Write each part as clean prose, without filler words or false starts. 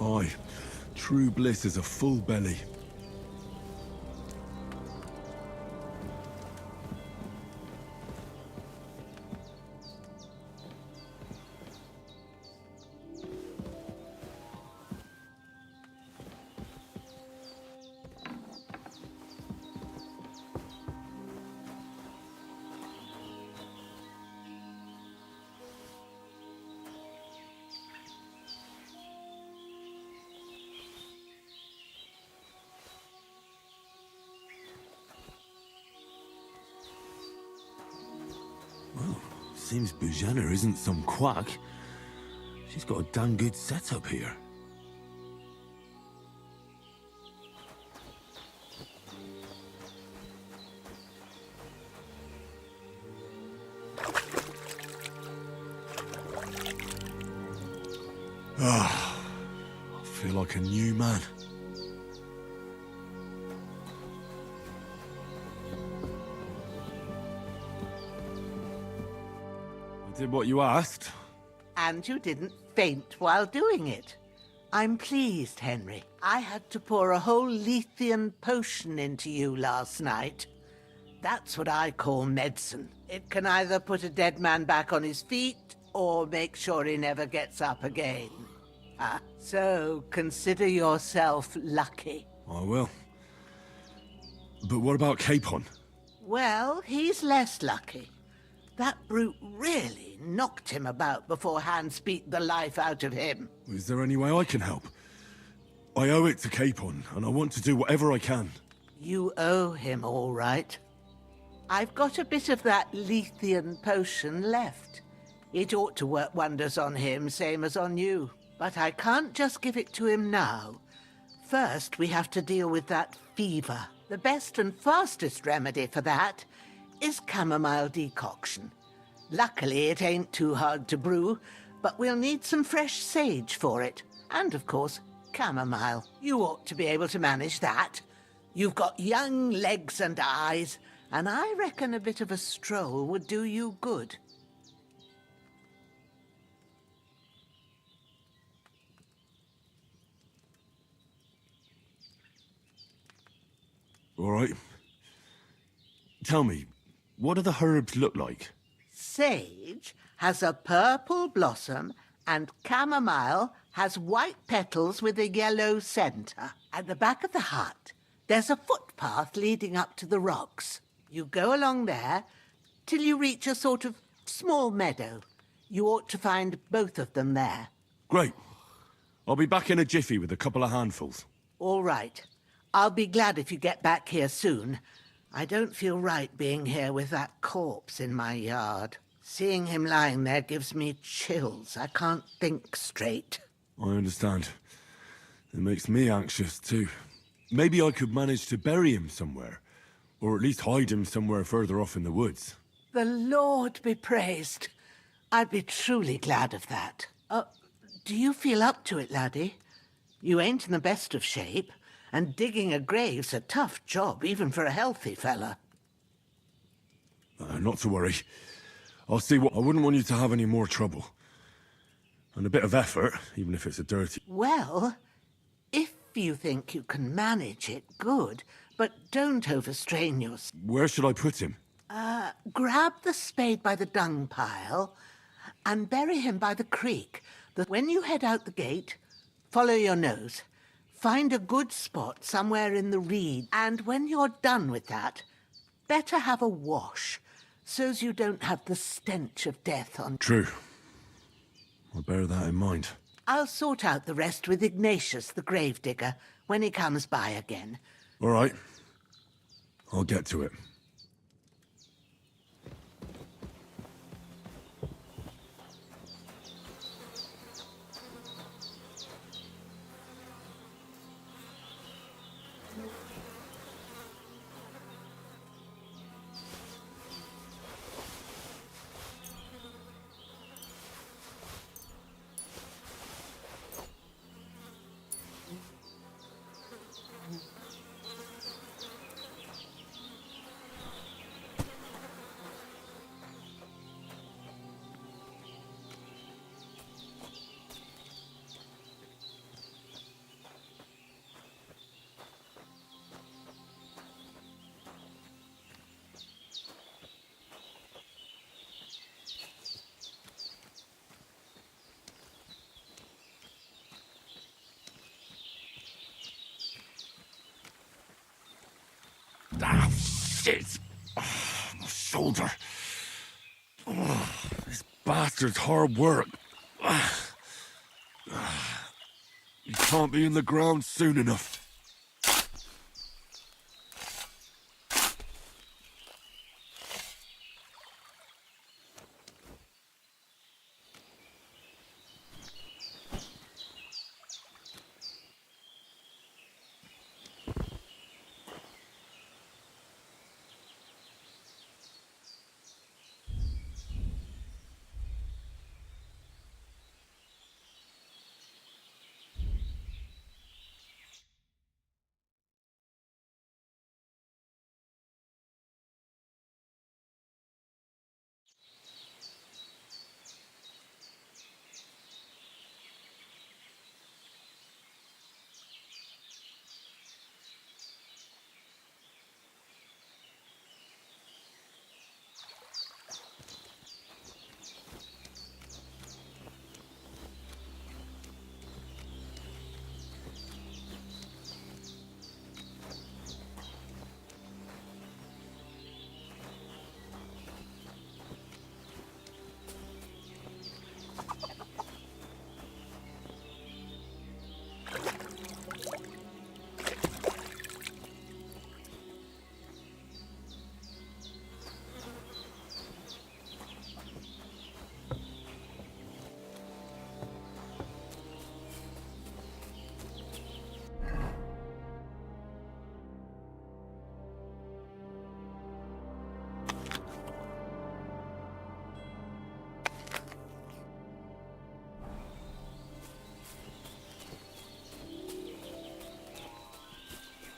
Aye, true bliss is a full belly. Seems Bohemia isn't some quack. She's got a damn good setup here. Ah, I feel like a new man. I did what you asked. And you didn't faint while doing it. I'm pleased, Henry. I had to pour a whole Lethean potion into you last night. That's what I call medicine. It can either put a dead man back on his feet or make sure he never gets up again. So consider yourself lucky. I will. But what about Capon? Well, he's less lucky. That brute really knocked him about before Hans beat the life out of him. Is there any way I can help? I owe it to Capon, and I want to do whatever I can. You owe him, all right. I've got a bit of that Lethean potion left. It ought to work wonders on him, same as on you. But I can't just give it to him now. First, we have to deal with that fever. The best and fastest remedy for that is chamomile decoction. Luckily, it ain't too hard to brew, but we'll need some fresh sage for it. And, of course, chamomile. You ought to be able to manage that. You've got young legs and eyes, and I reckon a bit of a stroll would do you good. All right. Tell me, what do the herbs look like? Sage has a purple blossom, and chamomile has white petals with a yellow centre. At the back of the hut, there's a footpath leading up to the rocks. You go along there till you reach a sort of small meadow. You ought to find both of them there. Great. I'll be back in a jiffy with a couple of handfuls. All right. I'll be glad if you get back here soon. I don't feel right being here with that corpse in my yard. Seeing him lying there gives me chills. I can't think straight. I understand. It makes me anxious, too. Maybe I could manage to bury him somewhere. Or at least hide him somewhere further off in the woods. The Lord be praised. I'd be truly glad of that. Do you feel up to it, laddie? You ain't in the best of shape, and digging a grave's a tough job, even for a healthy fella. Not to worry. I'll see what... I wouldn't want you to have any more trouble. And a bit of effort, even if it's a dirty... Well, if you think you can manage it, good, but don't overstrain yourself. Where should I put him? Grab the spade by the dung pile and bury him by the creek. When you head out the gate, follow your nose. Find a good spot somewhere in the reed, and when you're done with that, better have a wash, so's you don't have the stench of death on... True. I'll bear that in mind. I'll sort out the rest with Ignatius, the gravedigger, when he comes by again. All right. I'll get to it. Shit! My shoulder. This bastard's hard work. You can't be in the ground soon enough.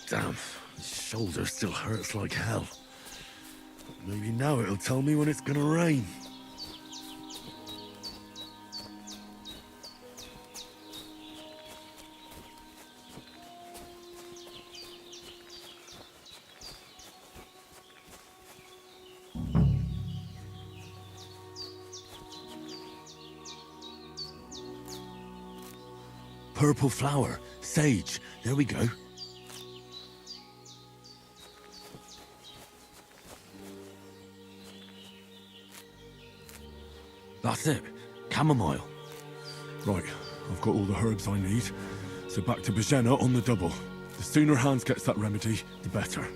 Damn, his shoulder still hurts like hell. Maybe now it'll tell me when it's gonna rain. Purple flower, sage, there we go. That's it. Chamomile. Right, I've got all the herbs I need. So back to Bohemia on the double. The sooner Hans gets that remedy, the better.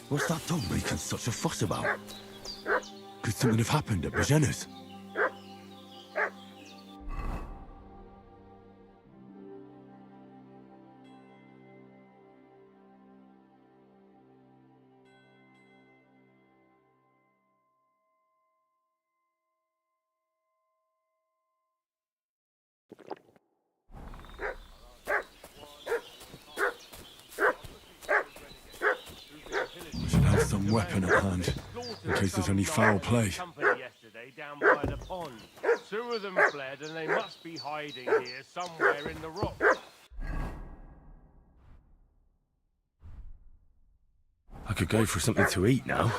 What's that dog making such a fuss about? Could something have happened at Bohemia's? I should have some weapon at hand, in case there's any foul play. Yesterday down by the pond. Two of them fled, and they must be hiding here somewhere in the rock. I could go for something to eat now.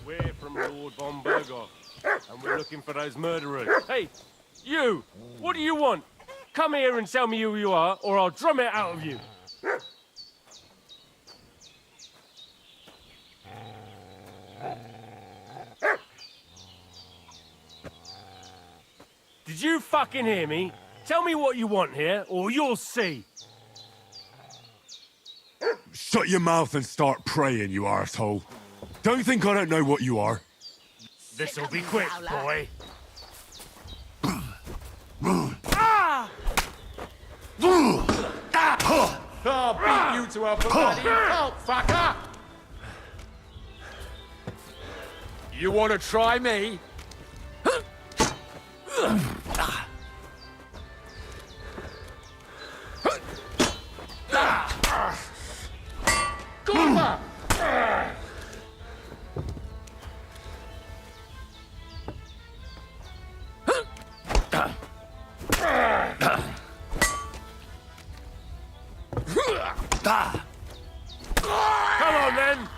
We're from Lord von Berghoff, and we're looking for those murderers. Hey, you! What do you want? Come here and tell me who you are, or I'll drum it out of you. Did Did you fucking hear me? Tell me what you want here, or you'll see. Shut your mouth and start praying, you arsehole. Don't think I don't know what you are. This'll be quick, boy. I'll beat you to a bloody pulp, fucker! You want to try me? Goober! Come on, then!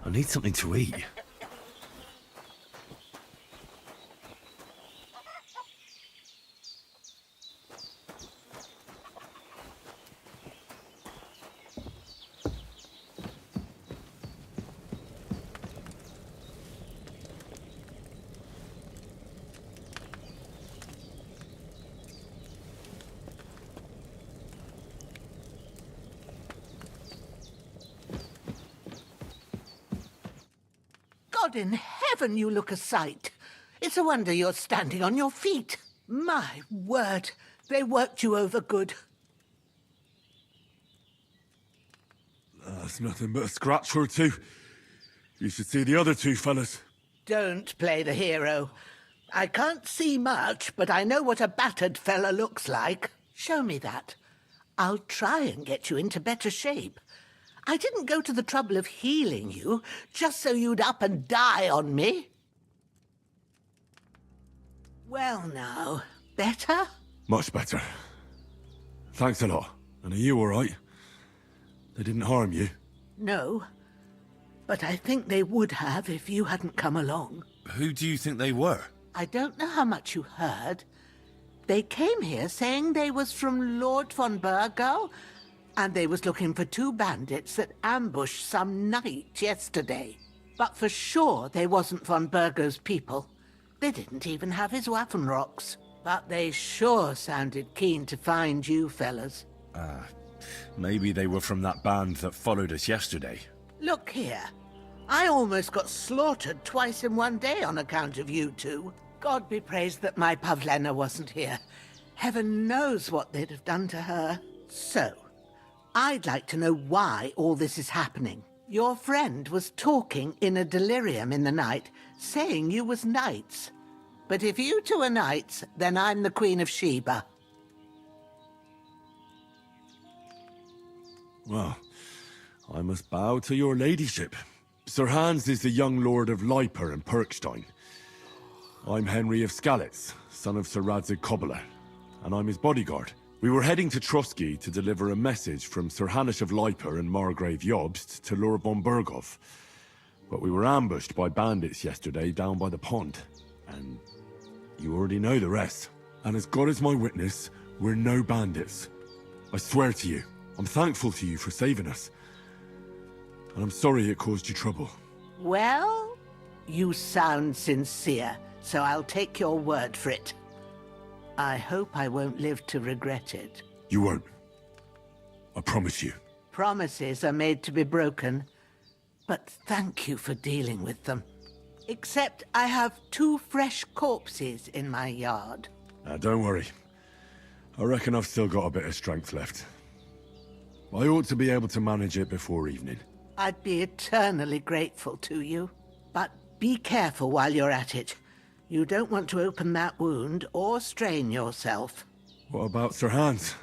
I need something to eat. God in heaven, you look a sight. It's a wonder you're standing on your feet. My word, they worked you over good. That's nothing but a scratch or two. You should see the other two fellas. Don't play the hero. I can't see much, but I know what a battered fella looks like. Show me that. I'll try and get you into better shape. I didn't go to the trouble of healing you just so you'd up and die on me. Well now, better? Much better. Thanks a lot. And are you all right? They didn't harm you? No, but I think they would have if you hadn't come along. Who do you think they were? I don't know how much you heard. They came here saying they was from Lord von Burgo, and they was looking for two bandits that ambushed some knight yesterday. But for sure they wasn't von Burgo's people. They didn't even have his Waffenrocks. But they sure sounded keen to find you fellas. Maybe they were from that band that followed us yesterday. Look here. I almost got slaughtered twice in one day on account of you two. God be praised that my Pavlena wasn't here. Heaven knows what they'd have done to her. So, I'd like to know why all this is happening. Your friend was talking in a delirium in the night, saying you was knights. But if you two are knights, then I'm the Queen of Sheba. Well, I must bow to your ladyship. Sir Hans is the young lord of Leiper and Perkstein. I'm Henry of Skalitz, son of Sir Radzig Kobbler, and I'm his bodyguard. We were heading to Trotsky to deliver a message from Sir Hanish of Lipa and Margrave Jobst to Lord von Berghoff. But we were ambushed by bandits yesterday down by the pond. And you already know the rest. And as God is my witness, we're no bandits. I swear to you, I'm thankful to you for saving us. And I'm sorry it caused you trouble. Well, you sound sincere, so I'll take your word for it. I hope I won't live to regret it. You won't. I promise you. Promises are made to be broken, but thank you for dealing with them. Except I have 2 fresh corpses in my yard. Now, don't worry. I reckon I've still got a bit of strength left. I ought to be able to manage it before evening. I'd be eternally grateful to you. But be careful while you're at it. You don't want to open that wound or strain yourself. What about Sir Hans?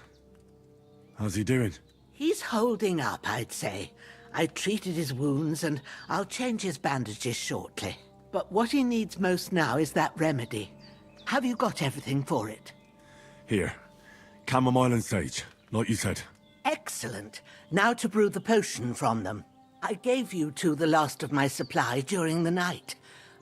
How's he doing? He's holding up, I'd say. I treated his wounds and I'll change his bandages shortly. But what he needs most now is that remedy. Have you got everything for it? Here. Chamomile and sage, like you said. Excellent. Now to brew the potion from them. I gave you 2 the last of my supply during the night.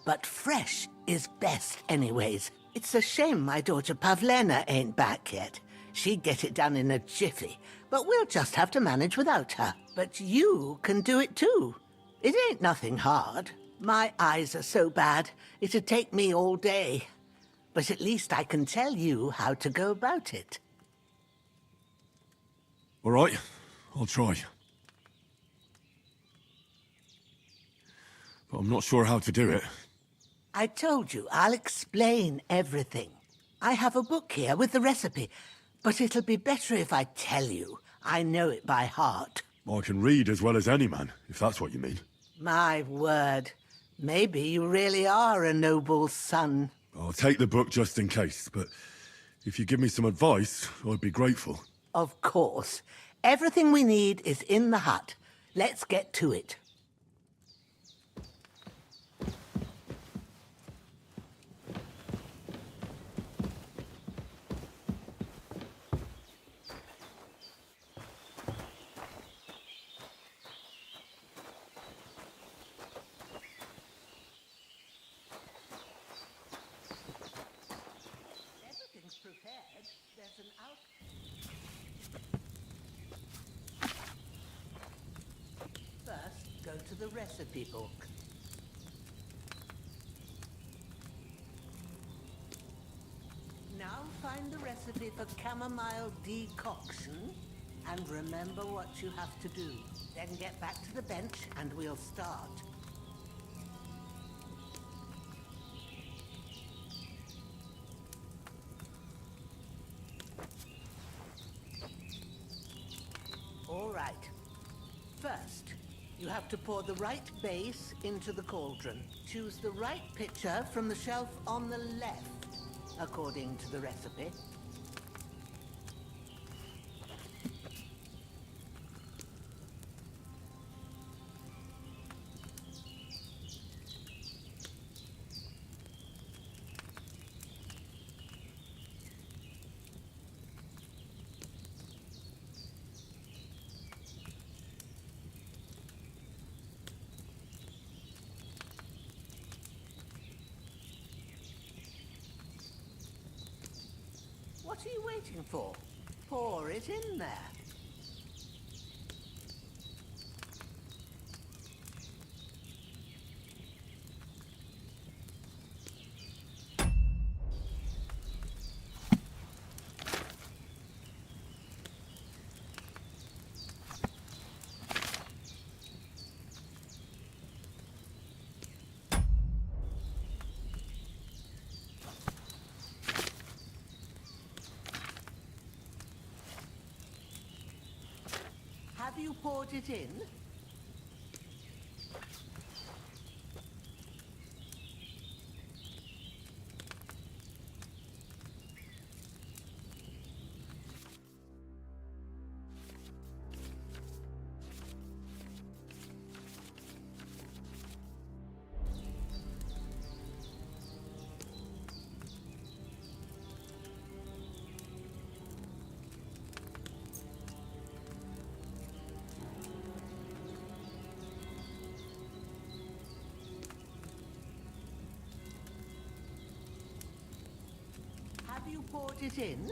But fresh is best anyways. It's a shame my daughter Pavlena ain't back yet. She'd get it done in a jiffy, but we'll just have to manage without her. But you can do it too. It ain't nothing hard. My eyes are so bad, it'd take me all day. But at least I can tell you how to go about it. All right, I'll try. But I'm not sure how to do it. I told you, I'll explain everything. I have a book here with the recipe, but it'll be better if I tell you. I know it by heart. I can read as well as any man, if that's what you mean. My word. Maybe you really are a noble son. I'll take the book just in case, but if you give me some advice, I'd be grateful. Of course. Everything we need is in the hut. Let's get to it. Everything's prepared. There's an out. First, go to the recipe book. Now find the recipe for chamomile decoction and remember what you have to do. Then get back to the bench and we'll start. All right. First, you have to pour the right base into the cauldron. Choose the right pitcher from the shelf on the left, according to the recipe. What are you waiting for? Pour it in there. Have you poured it in? Have you poured it in?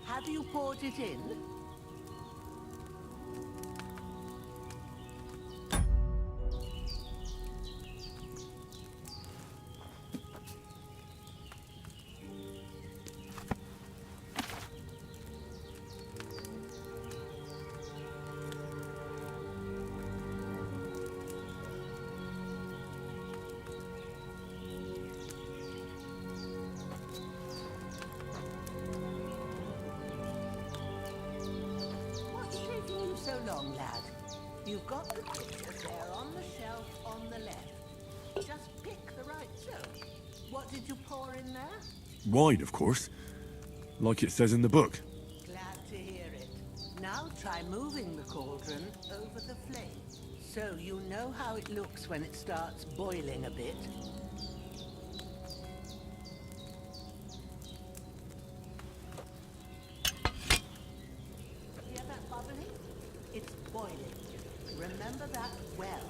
Have you poured it in? What's taking you so long, lad? You've got the pictures there on the shelf on the left. Just pick the right soap. What did you pour in there? Wide, of course. Like it says in the book. Glad to hear it. Now try moving the cauldron over the flame. So you know how it looks when it starts boiling a bit. Hear that bubbling? It's boiling. Remember that well.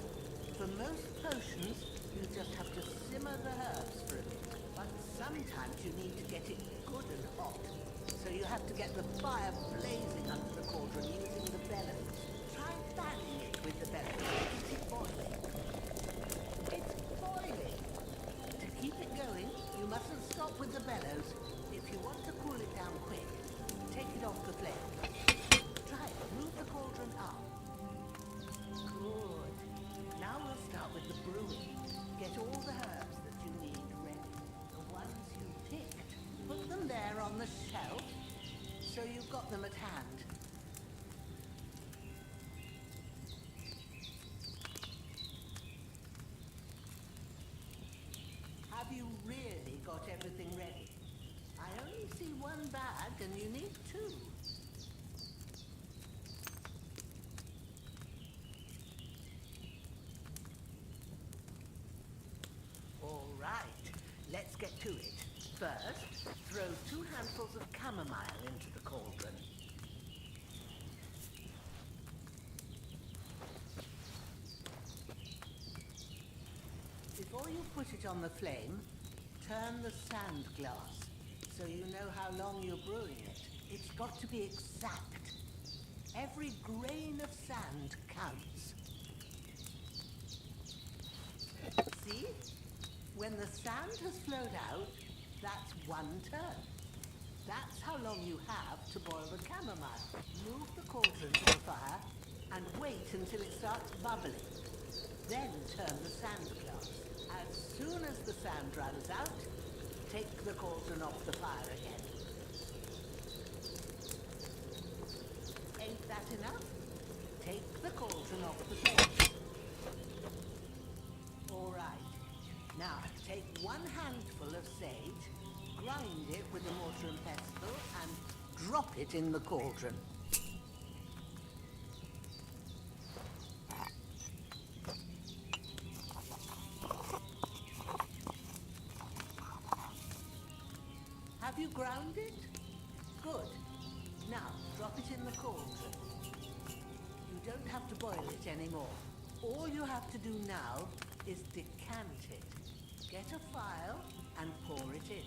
For most potions, you just have to simmer the herbs for a bit. But sometimes you need to get it good and hot. So you have to get the fire blazing under the cauldron using the bellows. Try fanning it with the bellows to keep it boiling. It's boiling! To keep it going, you mustn't stop with the bellows. If you want to cool it down quick, take it off the flame. Try it. Move the cauldron up. Good. Now we'll start with the brewing. Get all the herbs that you need ready. The ones you picked. Put them there on the shelf, so you've got them at hand. Have you really got everything ready? I only see one bag and you need two. All right, let's get to it. First, throw 2 handfuls of chamomile into the cauldron. Before you put it on the flame, turn the sand glass so you know how long you're brewing it. It's got to be exact. Every grain of sand counts. See? When the sand has flowed out, that's 1 turn. That's how long you have to boil the chamomile. Move the cauldron to the fire and wait until it starts bubbling. Then turn the sand glass. As soon as the sand runs out, take the cauldron off the fire again. Ain't that enough? Take the cauldron off the flame. All right. Now, take 1 handful of sage, grind it with a mortar and pestle, and drop it in the cauldron. Have you ground it? Good. Now, drop it in the cauldron. You don't have to boil it anymore. All you have to do now is decant it. Get a phial and pour it in.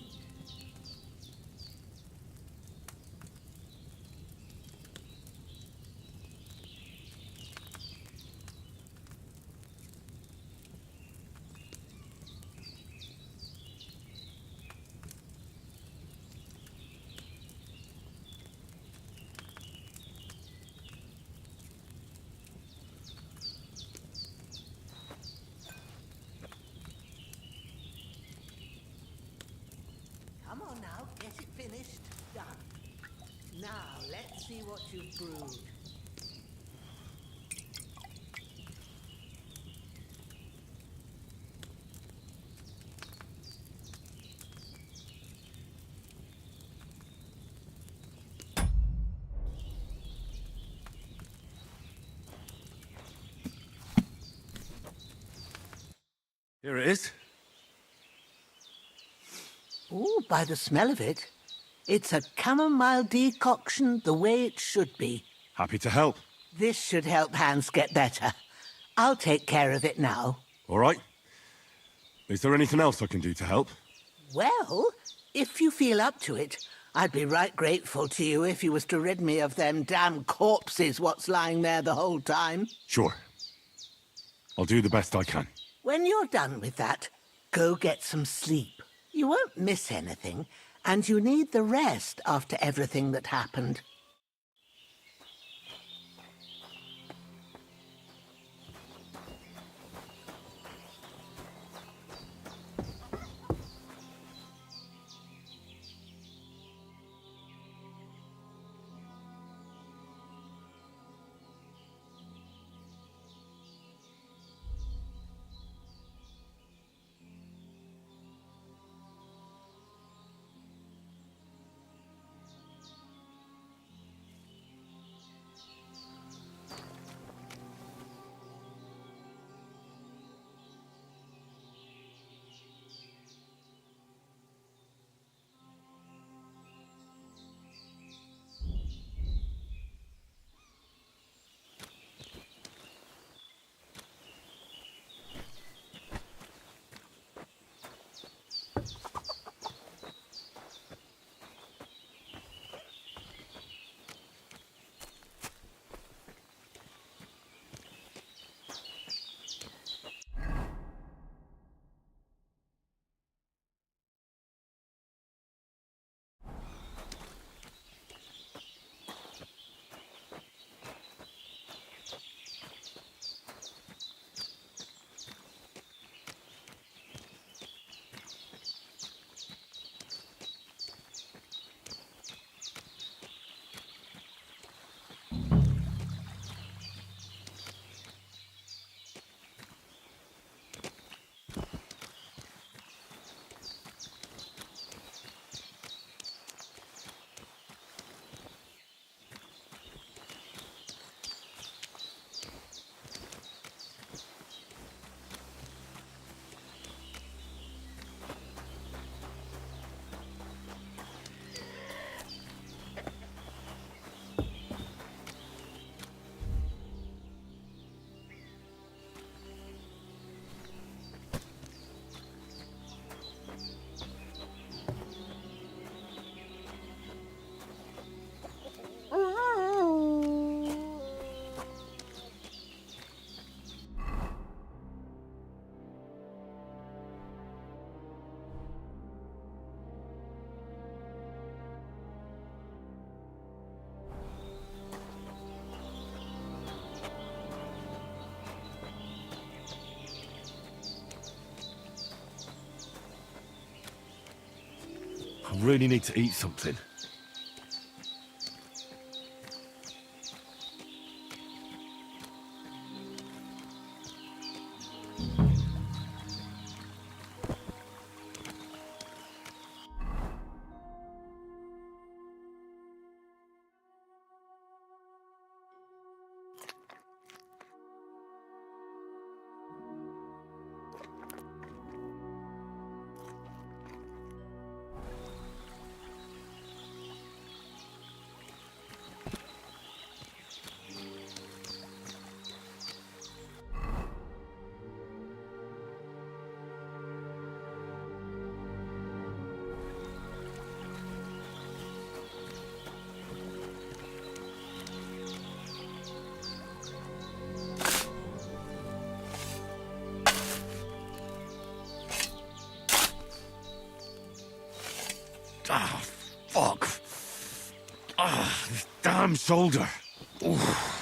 Come on now, get it finished. Done. Now, let's see what you've brewed. Here it is. Ooh, by the smell of it, it's a chamomile decoction the way it should be. Happy to help. This should help Hans get better. I'll take care of it now. All right. Is there anything else I can do to help? Well, if you feel up to it, I'd be right grateful to you if you was to rid me of them damn corpses what's lying there the whole time. Sure. I'll do the best I can. When you're done with that, go get some sleep. You won't miss anything, and you need the rest after everything that happened. I really need to eat something. Ah, fuck. Ah, this damn shoulder. Oof.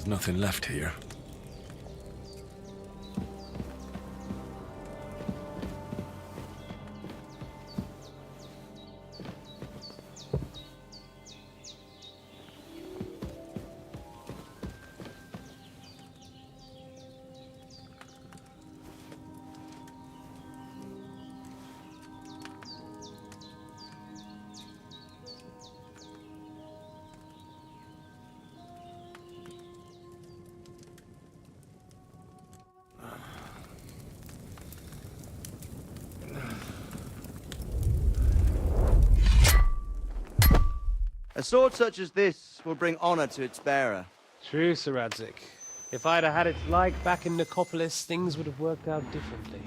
There's nothing left here. A sword such as this will bring honor to its bearer. True, Sir Radzik. If I'd have had its like back in Nicopolis, things would have worked out differently.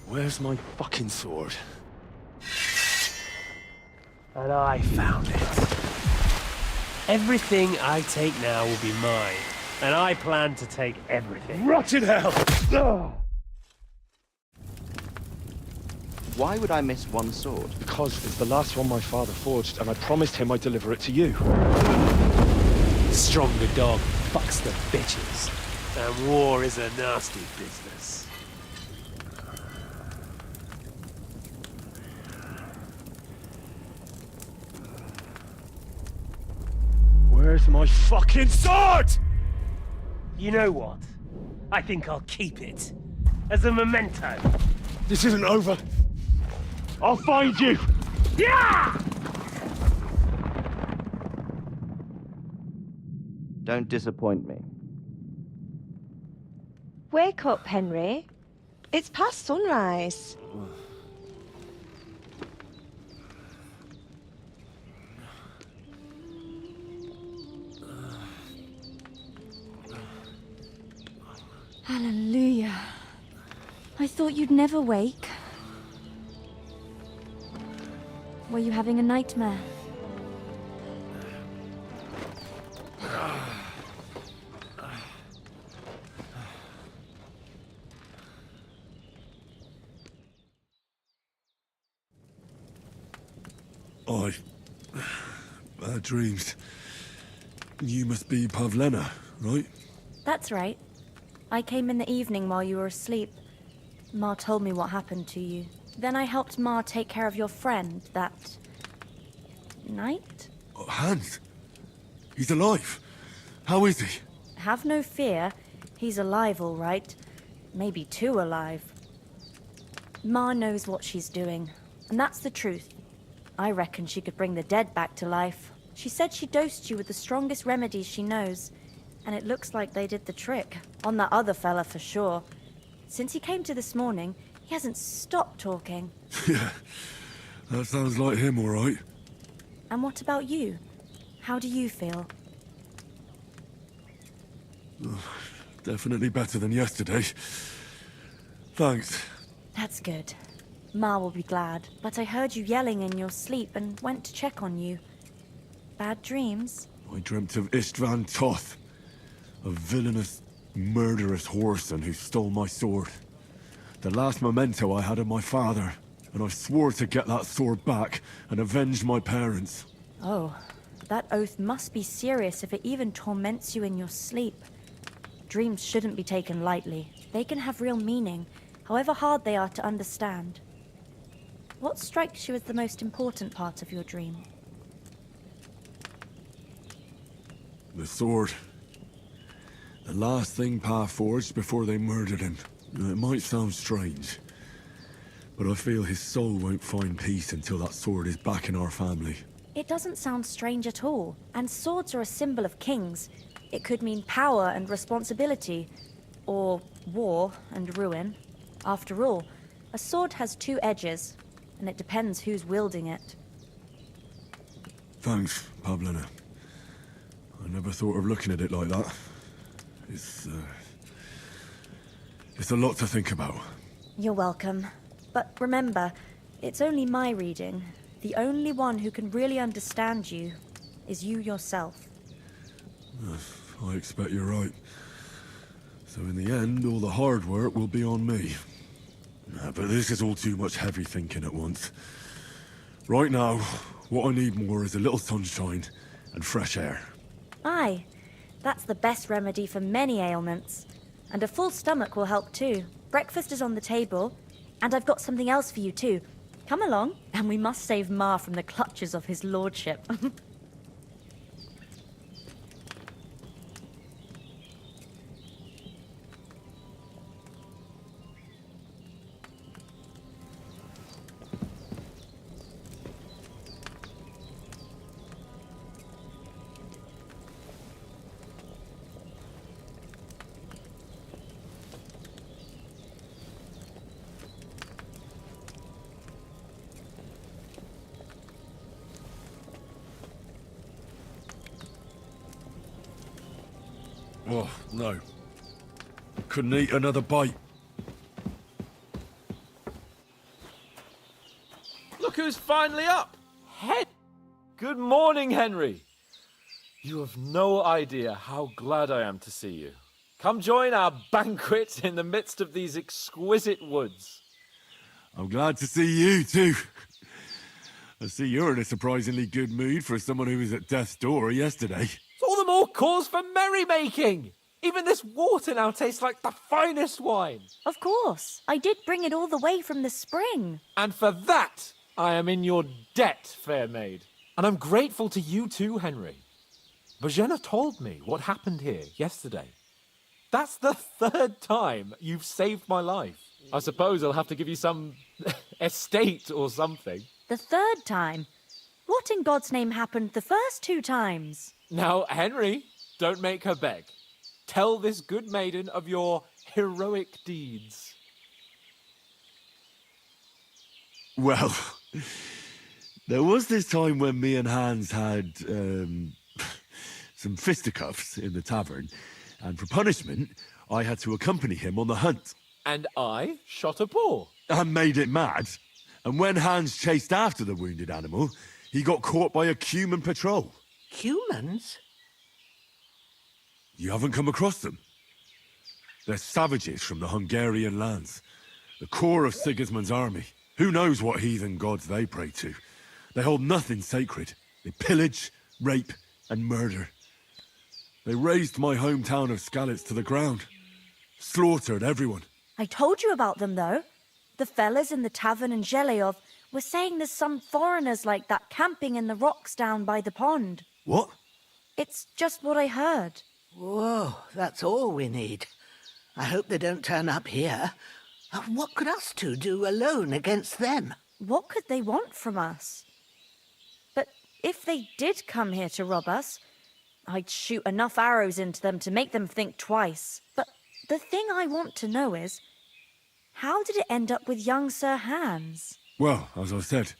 Where's my fucking sword? And I found it. Everything I take now will be mine, and I plan to take everything. Rotted hell! Ugh. Why would I miss one sword? Because it's the last one my father forged, and I promised him I'd deliver it to you. Stronger dog fucks the bitches, and war is a nasty business. Where's my fucking sword? You know what? I think I'll keep it. As a memento. This isn't over. I'll find you! Yeah! Don't disappoint me. Wake up, Henry. It's past sunrise. Hallelujah. I thought you'd never wake. Were you having a nightmare? Bad dreams. You must be Pavlena, right? That's right. I came in the evening while you were asleep. Ma told me what happened to you. Then I helped Ma take care of your friend that night? Oh, Hans! He's alive! How is he? Have no fear. He's alive, all right. Maybe too alive. Ma knows what she's doing, and that's the truth. I reckon she could bring the dead back to life. She said she dosed you with the strongest remedies she knows, and it looks like they did the trick. On that other fella for sure. Since he came to this morning, he hasn't stopped talking. Yeah, that sounds like him, all right. And what about you? How do you feel? Definitely better than yesterday. Thanks. That's good. Ma will be glad, but I heard you yelling in your sleep and went to check on you. Bad dreams? I dreamt of Istvan Toth, a villainous, murderous whoreson who stole my sword. The last memento I had of my father, and I swore to get that sword back and avenge my parents. Oh, that oath must be serious if it even torments you in your sleep. Dreams shouldn't be taken lightly. They can have real meaning, however hard they are to understand. What strikes you as the most important part of your dream? The sword. The last thing Pa forged before they murdered him. It might sound strange, but I feel his soul won't find peace until that sword is back in our family. It doesn't sound strange at all, and swords are a symbol of kings. It could mean power and responsibility, or war and ruin. After all, a sword has two edges, and it depends who's wielding it. Thanks, Pavlena. I never thought of looking at it like that. It's a lot to think about. You're welcome. But remember, it's only my reading. The only one who can really understand you is you yourself. I expect you're right. So in the end, all the hard work will be on me. But this is all too much heavy thinking at once. Right now, what I need more is a little sunshine and fresh air. Aye, that's the best remedy for many ailments. And a full stomach will help too. Breakfast is on the table, and I've got something else for you too. Come along, and we must save Ma from the clutches of his lordship. Oh, no. Couldn't eat another bite. Look who's finally up! Good morning, Henry. You have no idea how glad I am to see you. Come join our banquet in the midst of these exquisite woods. I'm glad to see you, too. I see you're in a surprisingly good mood for someone who was at death's door yesterday. It's all the more cause for merrymaking! Even this water now tastes like the finest wine. Of course, I did bring it all the way from the spring. And for that, I am in your debt, fair maid. And I'm grateful to you too, Henry. Bohemia told me what happened here yesterday. That's the third time you've saved my life. I suppose I'll have to give you some estate or something. The third time? What in God's name happened the first 2 times? Now, Henry, don't make her beg. Tell this good maiden of your heroic deeds. Well, there was this time when me and Hans had some fisticuffs in the tavern, and for punishment, I had to accompany him on the hunt. And I shot a boar. And made it mad. And when Hans chased after the wounded animal, he got caught by a Cuman patrol. Humans? You haven't come across them? They're savages from the Hungarian lands. The core of Sigismund's army. Who knows what heathen gods they pray to? They hold nothing sacred. They pillage, rape, and murder. They razed my hometown of Skalitz to the ground. Slaughtered everyone. I told you about them, though. The fellas in the tavern in Zheleov were saying there's some foreigners like that camping in the rocks down by the pond. What? It's just what I heard. Whoa, that's all we need. I hope they don't turn up here. What could us two do alone against them? What could they want from us? But if they did come here to rob us, I'd shoot enough arrows into them to make them think twice. But the thing I want to know is, how did it end up with young Sir Hans? Well, as I said,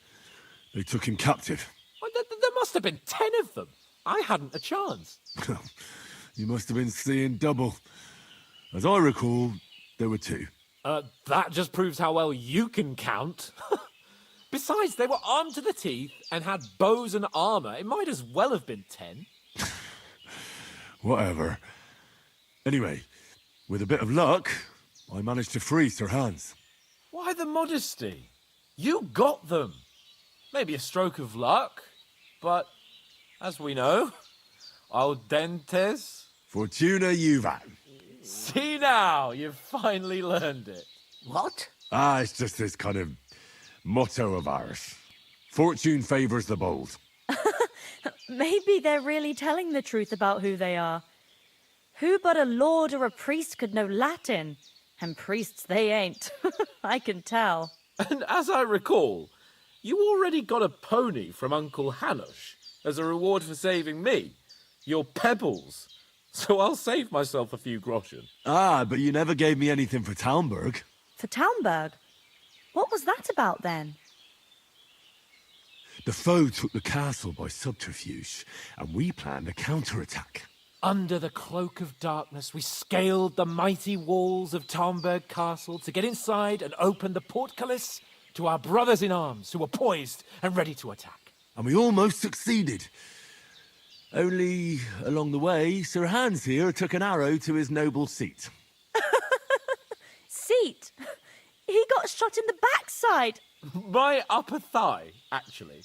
they took him captive. Well, there must have been 10 of them. I hadn't a chance. You must have been seeing double. As I recall, there were 2. That just proves how well you can count. Besides, they were armed to the teeth and had bows and armor. It might as well have been 10. Whatever. Anyway, with a bit of luck, I managed to free Sir Hans. Why the modesty? You got them. Maybe a stroke of luck, but as we know, al dentes. Fortuna juvat. See now, you've finally learned it. What? It's just this kind of motto of ours. Fortune favors the bold. Maybe they're really telling the truth about who they are. Who but a lord or a priest could know Latin? And priests they ain't. I can tell. And as I recall, you already got a pony from Uncle Hanush as a reward for saving me. Your pebbles. So I'll save myself a few groschen. But you never gave me anything for Talmberg. For Talmberg? What was that about then? The foe took the castle by subterfuge, and we planned a counterattack. Under the cloak of darkness, we scaled the mighty walls of Talmberg Castle to get inside and open the portcullis to our brothers in arms who were poised and ready to attack. And we almost succeeded. Only, along the way, Sir Hans here took an arrow to his noble seat. Seat? He got shot in the backside. My upper thigh, actually.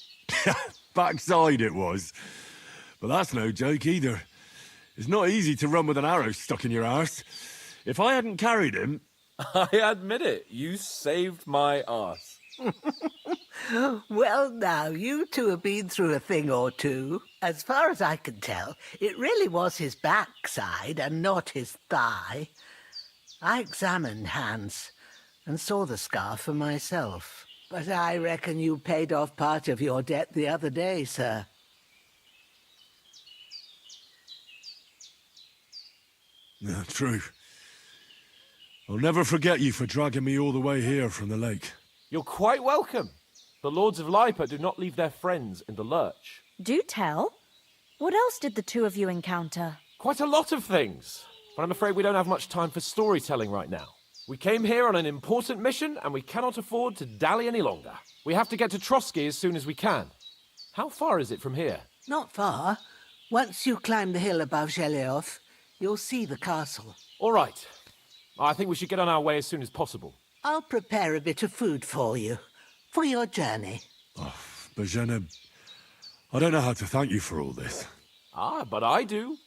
Backside it was. But that's no joke either. It's not easy to run with an arrow stuck in your arse. If I hadn't carried him... I admit it, you saved my arse. Well, now, you two have been through a thing or two. As far as I can tell, it really was his backside and not his thigh. I examined Hans and saw the scar for myself. But I reckon you paid off part of your debt the other day, sir. No, true. I'll never forget you for dragging me all the way here from the lake. You're quite welcome. The Lords of Lipa do not leave their friends in the lurch. Do tell. What else did the two of you encounter? Quite a lot of things. But I'm afraid we don't have much time for storytelling right now. We came here on an important mission, and we cannot afford to dally any longer. We have to get to Trotsky as soon as we can. How far is it from here? Not far. Once you climb the hill above Zheleoth, you'll see the castle. All right. I think we should get on our way as soon as possible. I'll prepare a bit of food for you, for your journey. Oh, Bohemia, I don't know how to thank you for all this. Ah, but I do.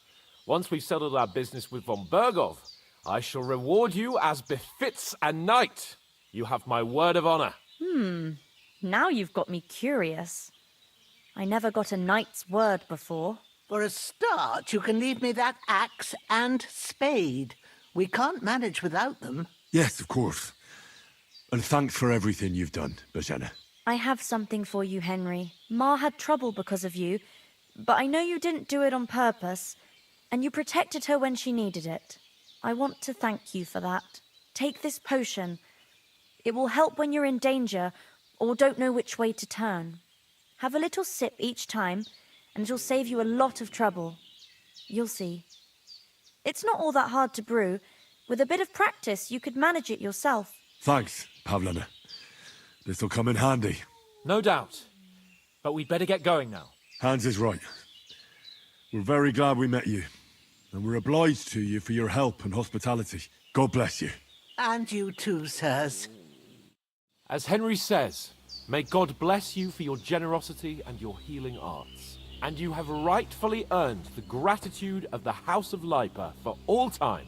Once we've settled our business with von Bergov, I shall reward you as befits a knight. You have my word of honor. Now you've got me curious. I never got a knight's word before. For a start, you can leave me that axe and spade. We can't manage without them. Yes, of course. And thanks for everything you've done, Bohemia. I have something for you, Henry. Ma had trouble because of you, but I know you didn't do it on purpose, and you protected her when she needed it. I want to thank you for that. Take this potion. It will help when you're in danger or don't know which way to turn. Have a little sip each time, and it'll save you a lot of trouble. You'll see. It's not all that hard to brew. With a bit of practice, you could manage it yourself. Thanks, Pavlina. This'll come in handy. No doubt. But we'd better get going now. Hans is right. We're very glad we met you. And we're obliged to you for your help and hospitality. God bless you. And you too, sirs. As Henry says, may God bless you for your generosity and your healing arts. And you have rightfully earned the gratitude of the House of Lipa for all time.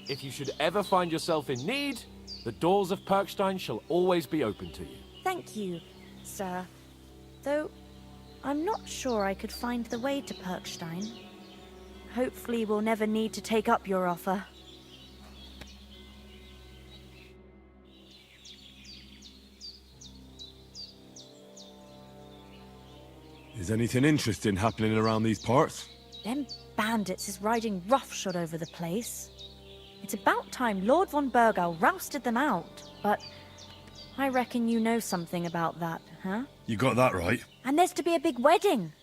If you should ever find yourself in need, the doors of Perkstein shall always be open to you. Thank you, sir. Though, I'm not sure I could find the way to Perkstein. Hopefully we'll never need to take up your offer. Is anything interesting happening around these parts? Them bandits is riding roughshod over the place. It's about time Lord von Burgau rousted them out. But I reckon you know something about that, huh? You got that right. And there's to be a big wedding.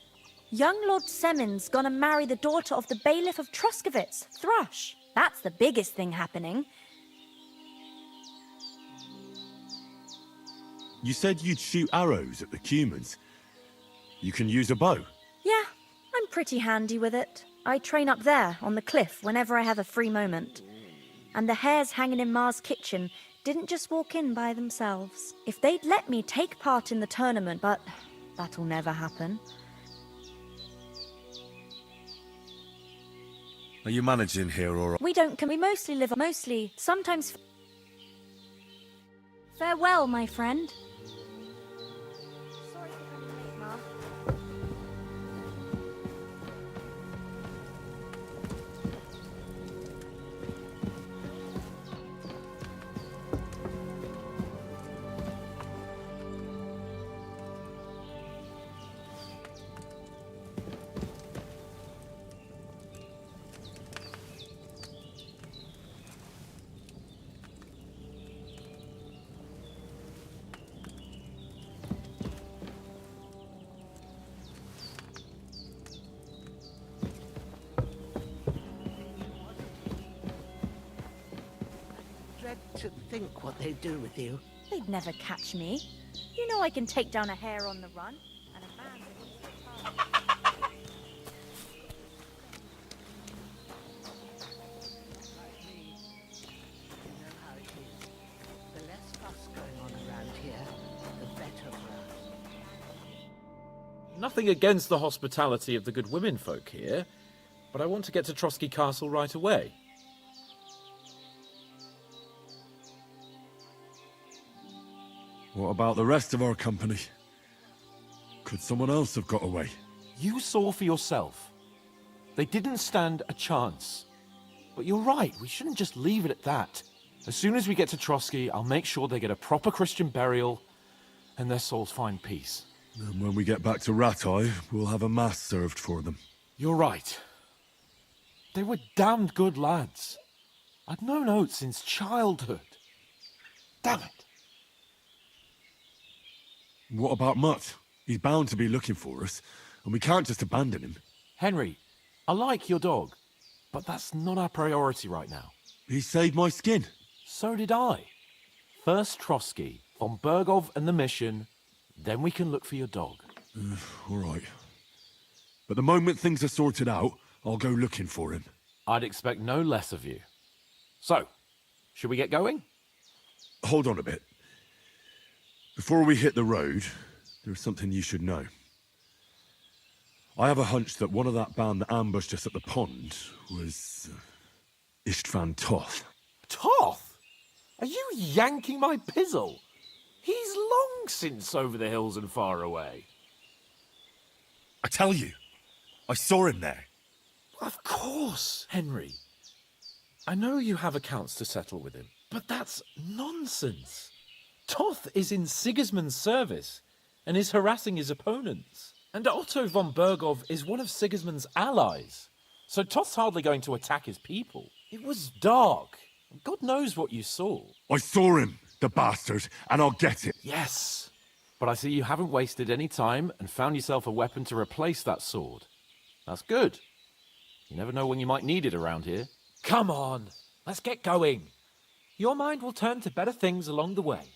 Young Lord Semon's gonna marry the daughter of the bailiff of Troskowitz, Thrush. That's the biggest thing happening. You said you'd shoot arrows at the Cumans. You can use a bow. Yeah, I'm pretty handy with it. I train up there, on the cliff, whenever I have a free moment. And the hares hanging in Ma's kitchen didn't just walk in by themselves. If they'd let me take part in the tournament, but that'll never happen. Are you managing here, or...? We mostly live, sometimes... Farewell, my friend. Sorry for coming late, Ma. Dread to think what they do with you. They'd never catch me. You know I can take down a hare on the run, and a man with easy target. Like me. You know how it is. The less fuss going on around here, Nothing against the hospitality of the good women folk here, but I want to get to Trotsky Castle right away. What about the rest of our company? Could someone else have got away? You saw for yourself. They didn't stand a chance. But you're right, we shouldn't just leave it at that. As soon as we get to Trotsky, I'll make sure they get a proper Christian burial and their souls find peace. And when we get back to Rattay, we'll have a mass served for them. You're right. They were damned good lads. I'd known Oates since childhood. Damn it. What about Mutt? He's bound to be looking for us, and we can't just abandon him. Henry, I like your dog, but that's not our priority right now. He saved my skin. So did I. First Trotsky, von Bergov and the mission, then we can look for your dog. All right. But the moment things are sorted out, I'll go looking for him. I'd expect no less of you. So, should we get going? Hold on a bit. Before we hit the road, there's something you should know. I have a hunch that one of that band that ambushed us at the pond was Istvan Toth. Toth? Are you yanking my pizzle? He's long since over the hills and far away. I tell you, I saw him there. Of course, Henry. I know you have accounts to settle with him, but that's nonsense. Toth is in Sigismund's service and is harassing his opponents. And Otto von Bergov is one of Sigismund's allies. So Toth's hardly going to attack his people. It was dark. God knows what you saw. I saw him, the bastard, and I'll get him. Yes, but I see you haven't wasted any time and found yourself a weapon to replace that sword. That's good. You never know when you might need it around here. Come on, let's get going. Your mind will turn to better things along the way.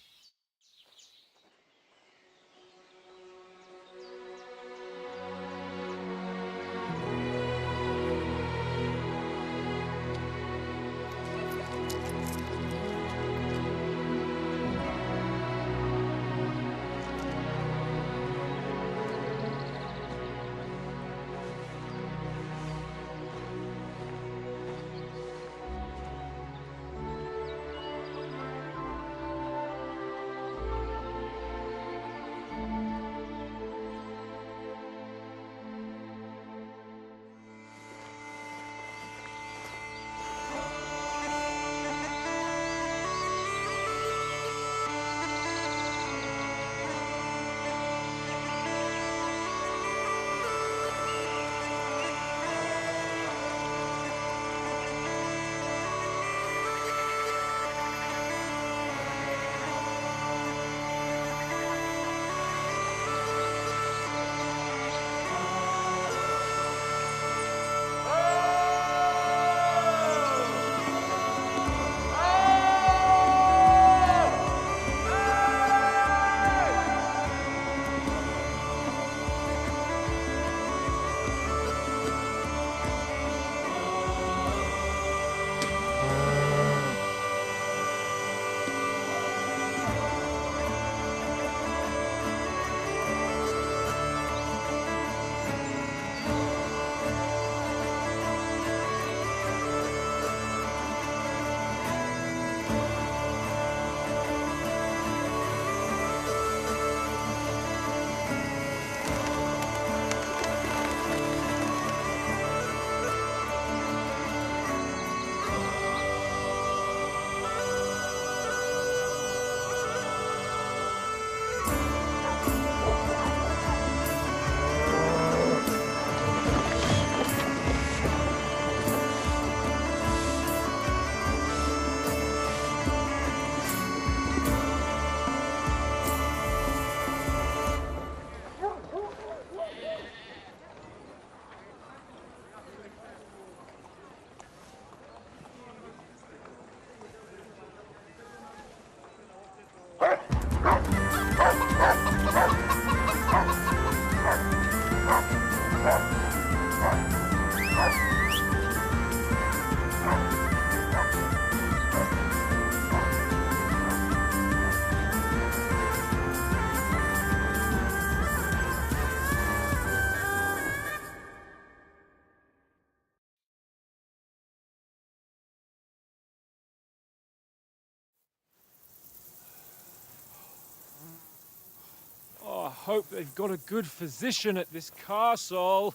hope they've got a good physician at this castle.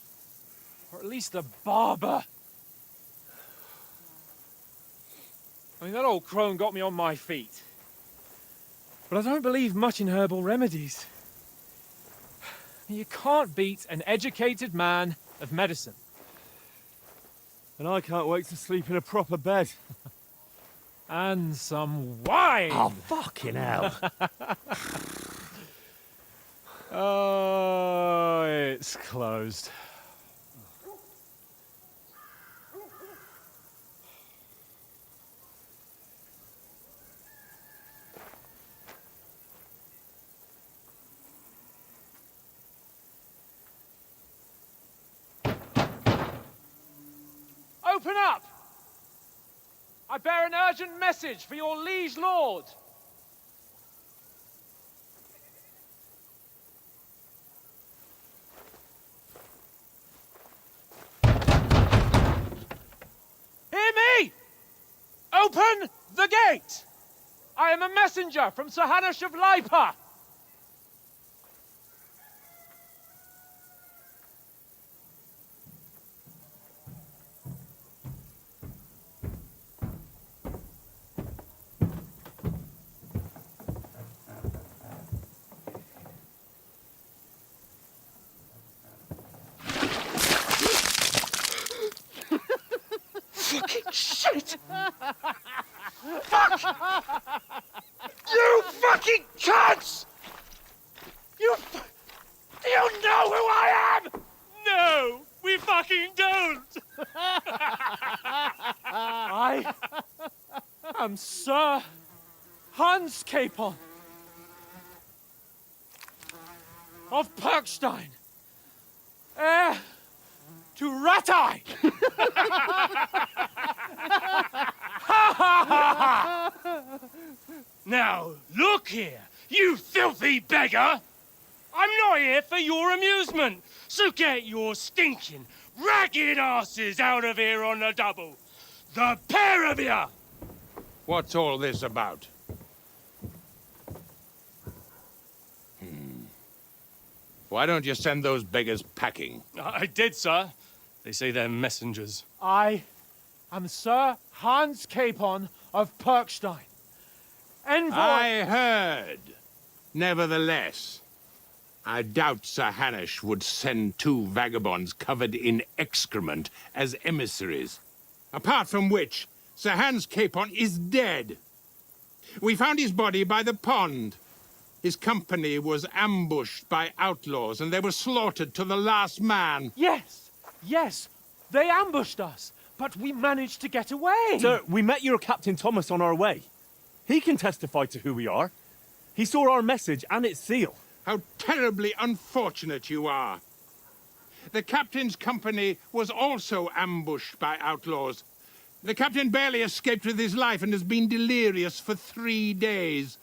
Or at least a barber. I mean, that old crone got me on my feet. But I don't believe much in herbal remedies. You can't beat an educated man of medicine. And I can't wait to sleep in a proper bed. And some wine! Oh, fucking hell. Oh, it's closed. Open up! I bear an urgent message for your liege lord. Hear me! Open the gate! I am a messenger from Sir Hanush of Lipa. Fucking shit! Fuck! You fucking cunts! Do you know who I am? No, we fucking don't. I am Sir Hans Capon of Perkstein, heir to Ratai. Now, look here, you filthy beggar! I'm not here for your amusement, so get your stinking, ragged asses out of here on the double. The pair of you! What's all this about? Why don't you send those beggars packing? I did, sir. They say they're messengers. I am Sir Hans Capon of Perkstein, envoy. I heard. Nevertheless, I doubt Sir Hanush would send two vagabonds covered in excrement as emissaries. Apart from which, Sir Hans Capon is dead. We found his body by the pond. His company was ambushed by outlaws, and they were slaughtered to the last man. Yes, yes, they ambushed us, but we managed to get away. Sir, we met your Captain Thomas on our way. He can testify to who we are. He saw our message and its seal. How terribly unfortunate you are. The captain's company was also ambushed by outlaws. The captain barely escaped with his life and has been delirious for 3 days.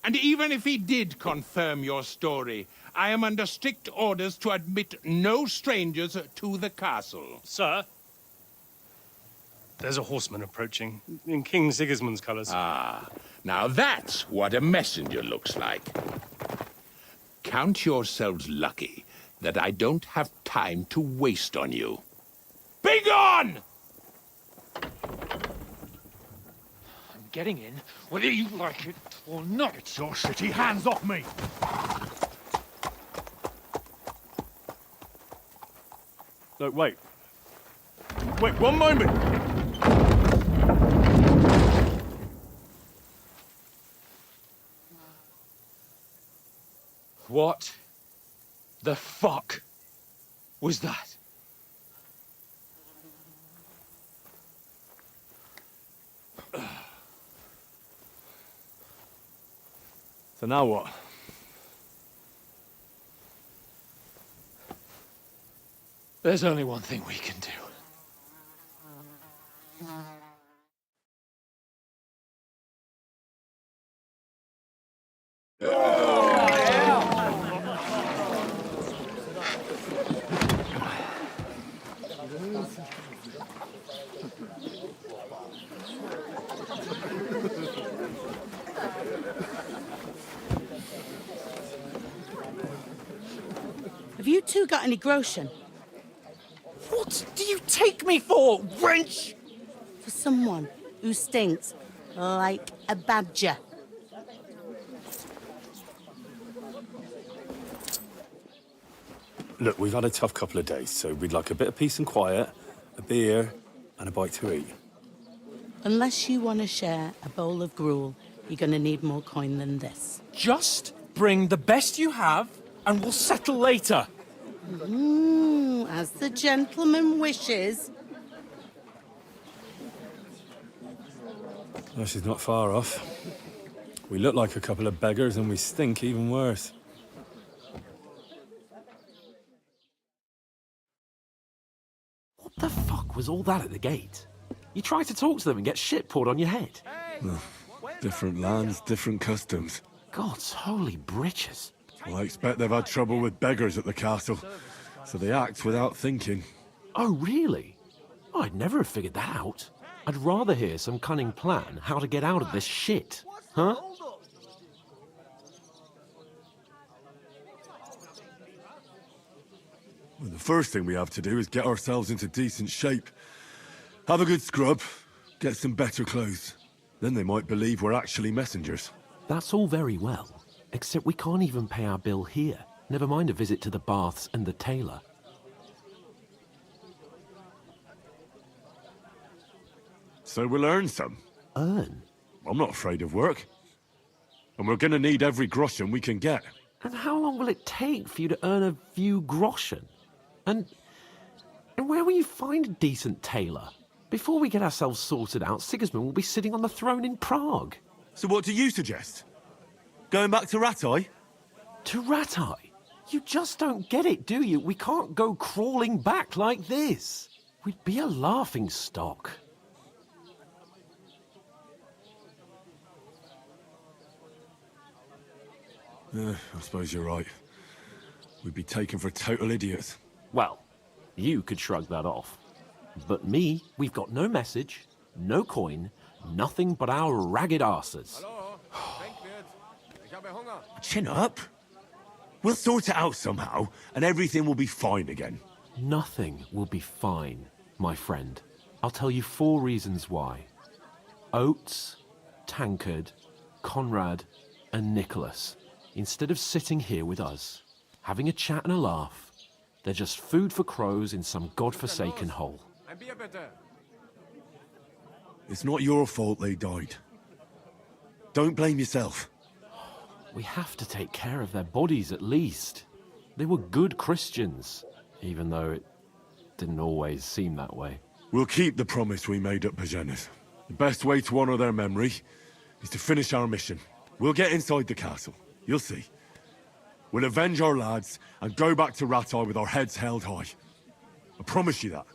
And even if he did confirm your story, I am under strict orders to admit no strangers to the castle. Sir, there's a horseman approaching in King Sigismund's colours. Ah, now that's what a messenger looks like. Count yourselves lucky that I don't have time to waste on you. Be gone! I'm getting in, whether you like it or not. Get your shitty hands off me! No, wait. Wait, one moment! What the fuck was that? So now what? There's only one thing we can do. two got any groschen? What do you take me for, wench? For someone who stinks like a badger. Look, we've had a tough couple of days, so we'd like a bit of peace and quiet, a beer, and a bite to eat. Unless you want to share a bowl of gruel, you're going to need more coin than this. Just bring the best you have, and we'll settle later. As the gentleman wishes. Well, she's not far off. We look like a couple of beggars, and we stink even worse. What the fuck was all that at the gate? You try to talk to them and get shit poured on your head. Different lands, different customs. God's holy britches. Well, I expect they've had trouble with beggars at the castle, so they act without thinking. Oh, really? I'd never have figured that out. I'd rather hear some cunning plan how to get out of this shit. Huh? Well, the first thing we have to do is get ourselves into decent shape. Have a good scrub, get some better clothes. Then they might believe we're actually messengers. That's all very well, except we can't even pay our bill here. Never mind a visit to the baths and the tailor. So we'll earn some. Earn? I'm not afraid of work. And we're gonna need every groschen we can get. And how long will it take for you to earn a few groschen? And where will you find a decent tailor? Before we get ourselves sorted out, Sigismund will be sitting on the throne in Prague. So what do you suggest? Going back to Ratai? To Ratai? You just don't get it, do you? We can't go crawling back like this. We'd be a laughing stock. I suppose you're right. We'd be taken for total idiots. Well, you could shrug that off. But me, we've got no message, no coin, nothing but our ragged arses. Chin up. We'll sort it out somehow, and everything will be fine again. Nothing will be fine, my friend. I'll tell you 4 reasons why. Oates, Tankard, Conrad, and Nicholas. Instead of sitting here with us, having a chat and a laugh, they're just food for crows in some godforsaken hole. It's not your fault they died. Don't blame yourself. We have to take care of their bodies at least. They were good Christians, even though it didn't always seem that way. We'll keep the promise we made at Pagenes. The best way to honor their memory is to finish our mission. We'll get inside the castle. You'll see. We'll avenge our lads and go back to Ratai with our heads held high. I promise you that.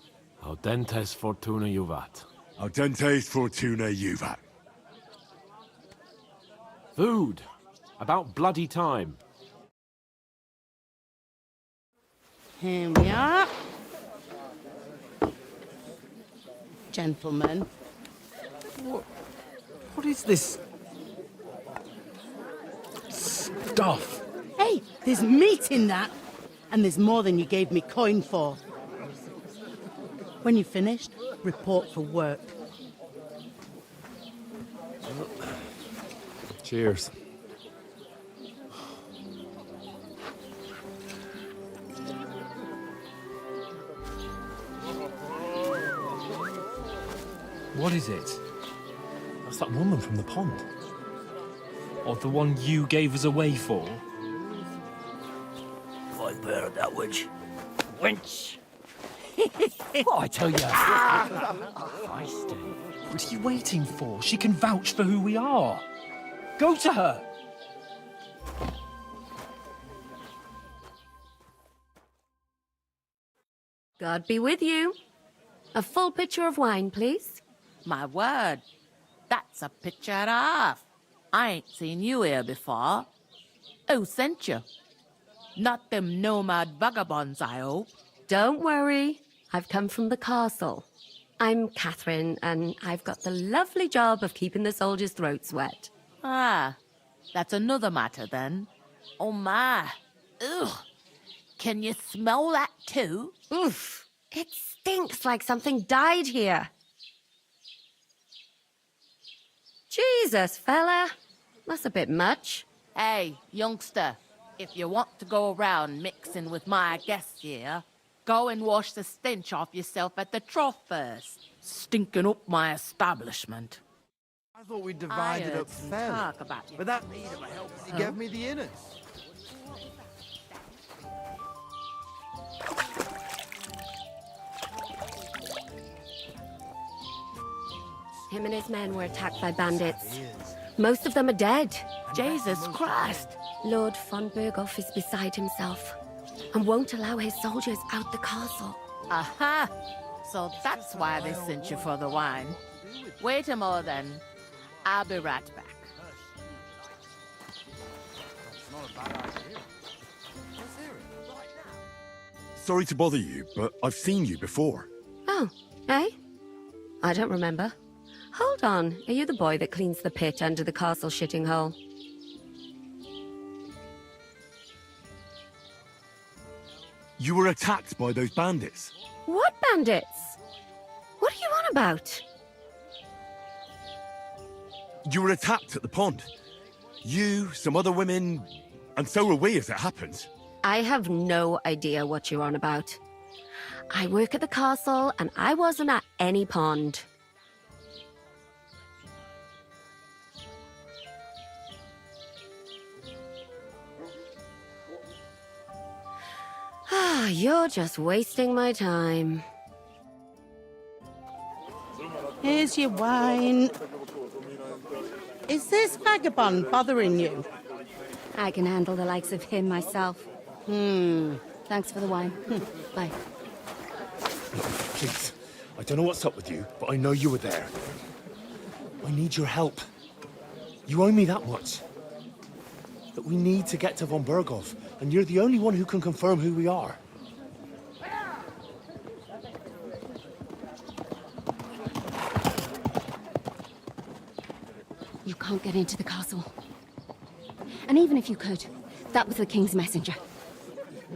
Audentes fortuna juvat. Audentes fortuna juvat. Food. About bloody time. Here we are. Gentlemen. What is this stuff? Hey, there's meat in that. And there's more than you gave me coin for. When you're finished, report for work. Cheers. What is it? That's that woman from the pond. Or the one you gave us away for? I bear that witch. Wench! What I tell you? Feisty. What are you waiting for? She can vouch for who we are. Go to her. God be with you. A full pitcher of wine, please. My word, that's a picture and a half. I ain't seen you here before. Who sent you? Not them nomad vagabonds, I hope. Don't worry. I've come from the castle. I'm Catherine, and I've got the lovely job of keeping the soldiers' throats wet. Ah, that's another matter then. Oh my. Ugh. Can you smell that too? Oof. It stinks like something died here. Jesus, fella. That's a bit much. Hey, youngster, if you want to go around mixing with my guests here, go and wash the stench off yourself at the trough first. Stinking up my establishment. I thought we divided up fairly. Talk about you. But that needle helped he gave me the innards. Him and his men were attacked by bandits. Most of them are dead. Jesus Christ! Lord von Berghoff is beside himself and won't allow his soldiers out the castle. Aha! So that's why they sent you for the wine. Wait a moment then. I'll be right back. Sorry to bother you, but I've seen you before. Oh, eh? I don't remember. Hold on, are you the boy that cleans the pit under the castle shitting hole? You were attacked by those bandits. What bandits? What are you on about? You were attacked at the pond. You, some other women, and so were we as it happens. I have no idea what you're on about. I work at the castle, and I wasn't at any pond. Ah, you're just wasting my time. Here's your wine. Is this vagabond bothering you? I can handle the likes of him myself. Thanks for the wine. Bye. Please, I don't know what's up with you, but I know you were there. I need your help. You owe me that much. That we need to get to von Berghoff, and you're the only one who can confirm who we are. You can't get into the castle. And even if you could, that was the king's messenger.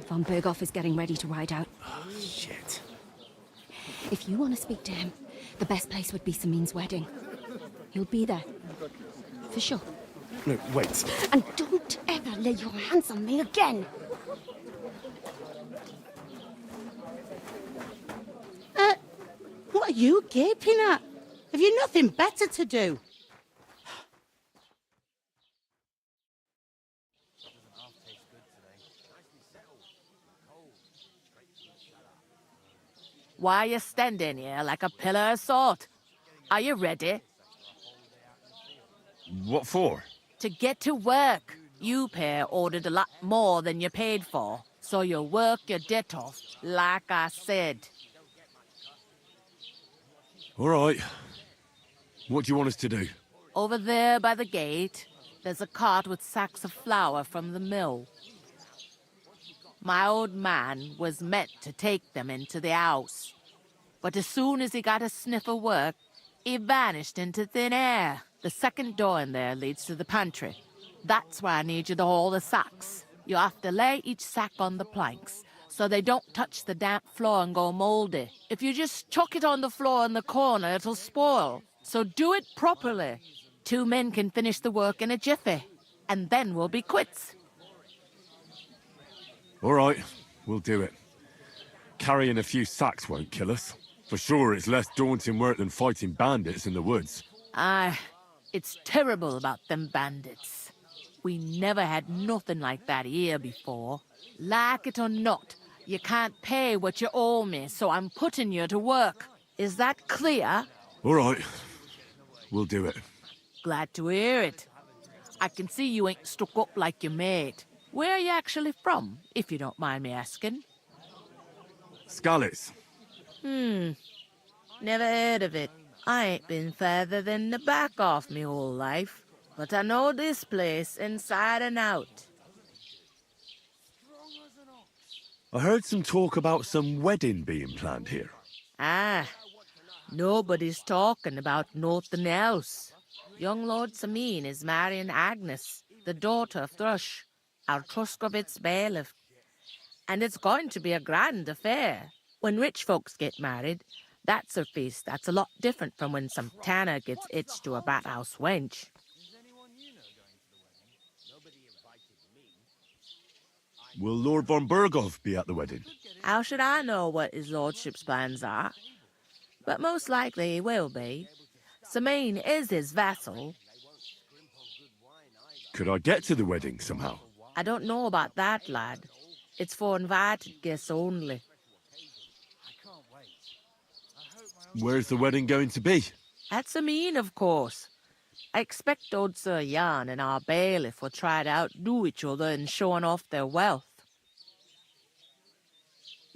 Von Berghoff is getting ready to ride out. Oh, shit. If you want to speak to him, the best place would be Samin's wedding. He'll be there. For sure. No, wait. And don't ever lay your hands on me again! What are you gaping at? Have you nothing better to do? Why are you standing here like a pillar of salt? Are you ready? What for? To get to work. You pair ordered a lot more than you paid for, so you'll work your debt off, like I said. All right. What do you want us to do? Over there by the gate, there's a cart with sacks of flour from the mill. My old man was meant to take them into the house, but as soon as he got a sniff of work, he vanished into thin air. The second door in there leads to the pantry. That's where I need you to haul the sacks. You have to lay each sack on the planks, so they don't touch the damp floor and go moldy. If you just chuck it on the floor in the corner, it'll spoil. So do it properly. 2 men can finish the work in a jiffy, and then we'll be quits. All right, we'll do it. Carrying a few sacks won't kill us. For sure, it's less daunting work than fighting bandits in the woods. Aye, it's terrible about them bandits. We never had nothing like that here before. Like it or not, you can't pay what you owe me, so I'm putting you to work. Is that clear? All right, we'll do it. Glad to hear it. I can see you ain't stuck up like your mate. Where are you actually from, if you don't mind me asking? Skalitz. Never heard of it. I ain't been further than the back off me whole life, but I know this place inside and out. I heard some talk about some wedding being planned here. Ah, nobody's talking about nothing else. Young Lord Samin is marrying Agnes, the daughter of Thrush, our Truskovitz bailiff. And it's going to be a grand affair. When rich folks get married, that's a feast that's a lot different from when some tanner gets hitched to a bathhouse wench. Will Lord von Berghoff be at the wedding? How should I know what his lordship's plans are? But most likely he will be. Samine is his vassal. Could I get to the wedding somehow? I don't know about that, lad. It's for invited guests only. Where's the wedding going to be? At Samine, of course. I expect old Sir Jan and our bailiff will try to outdo each other in showing off their wealth.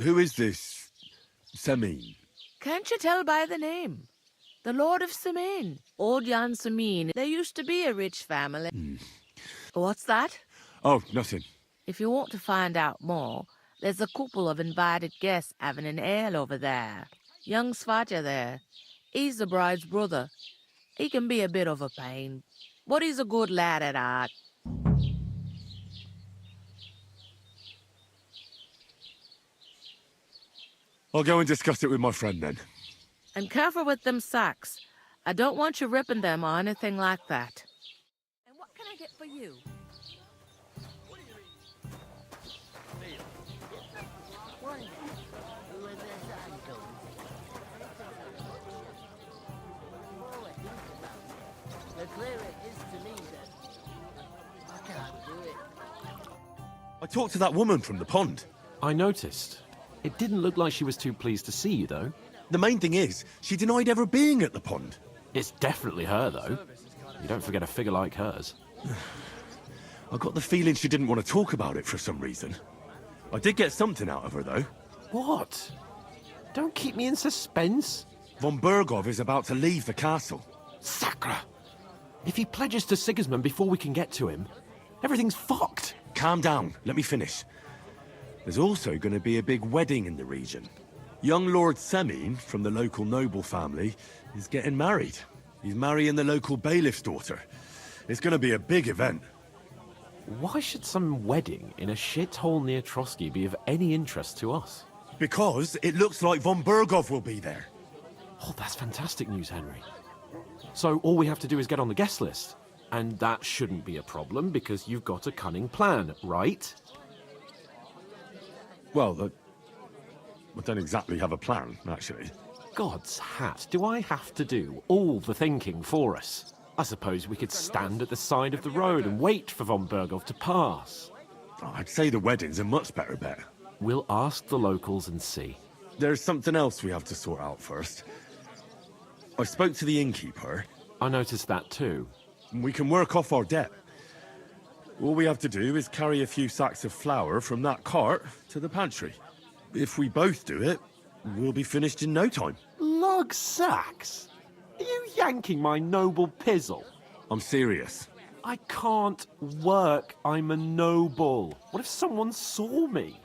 Who is this Semine? Can't you tell by the name? The Lord of Samine. Old Jan Samine. There used to be a rich family. What's that? Oh, nothing. If you want to find out more, there's a couple of invited guests having an ale over there. Young Svatja there. He's the bride's brother. He can be a bit of a pain, but he's a good lad at heart. I'll go and discuss it with my friend then. And careful with them sacks. I don't want you ripping them or anything like that. And what can I get for you? The clearer it is to me that I can't do it. I talked to that woman from the pond. I noticed. It didn't look like she was too pleased to see you, though. The main thing is, she denied ever being at the pond. It's definitely her, though. You don't forget a figure like hers. I got the feeling she didn't want to talk about it for some reason. I did get something out of her, though. What? Don't keep me in suspense. Von Berghoff is about to leave the castle. Sacre! If he pledges to Sigismund before we can get to him, everything's fucked. Calm down. Let me finish. There's also going to be a big wedding in the region. Young Lord Semine, from the local noble family, is getting married. He's marrying the local bailiff's daughter. It's going to be a big event. Why should some wedding in a shithole near Trotsky be of any interest to us? Because it looks like von Berghoff will be there. Oh, that's fantastic news, Henry. So all we have to do is get on the guest list. And that shouldn't be a problem because you've got a cunning plan, right? Well, I don't exactly have a plan, actually. God's hat, do I have to do all the thinking for us? I suppose we could stand at the side of the road and wait for von Berghoff to pass. I'd say the wedding's a much better bet. We'll ask the locals and see. There's something else we have to sort out first. I spoke to the innkeeper. I noticed that too. We can work off our debt. All we have to do is carry a few sacks of flour from that cart to the pantry. If we both do it, we'll be finished in no time. Lug sacks? Are you yanking my noble pizzle? I'm serious. I can't work. I'm a noble. What if someone saw me?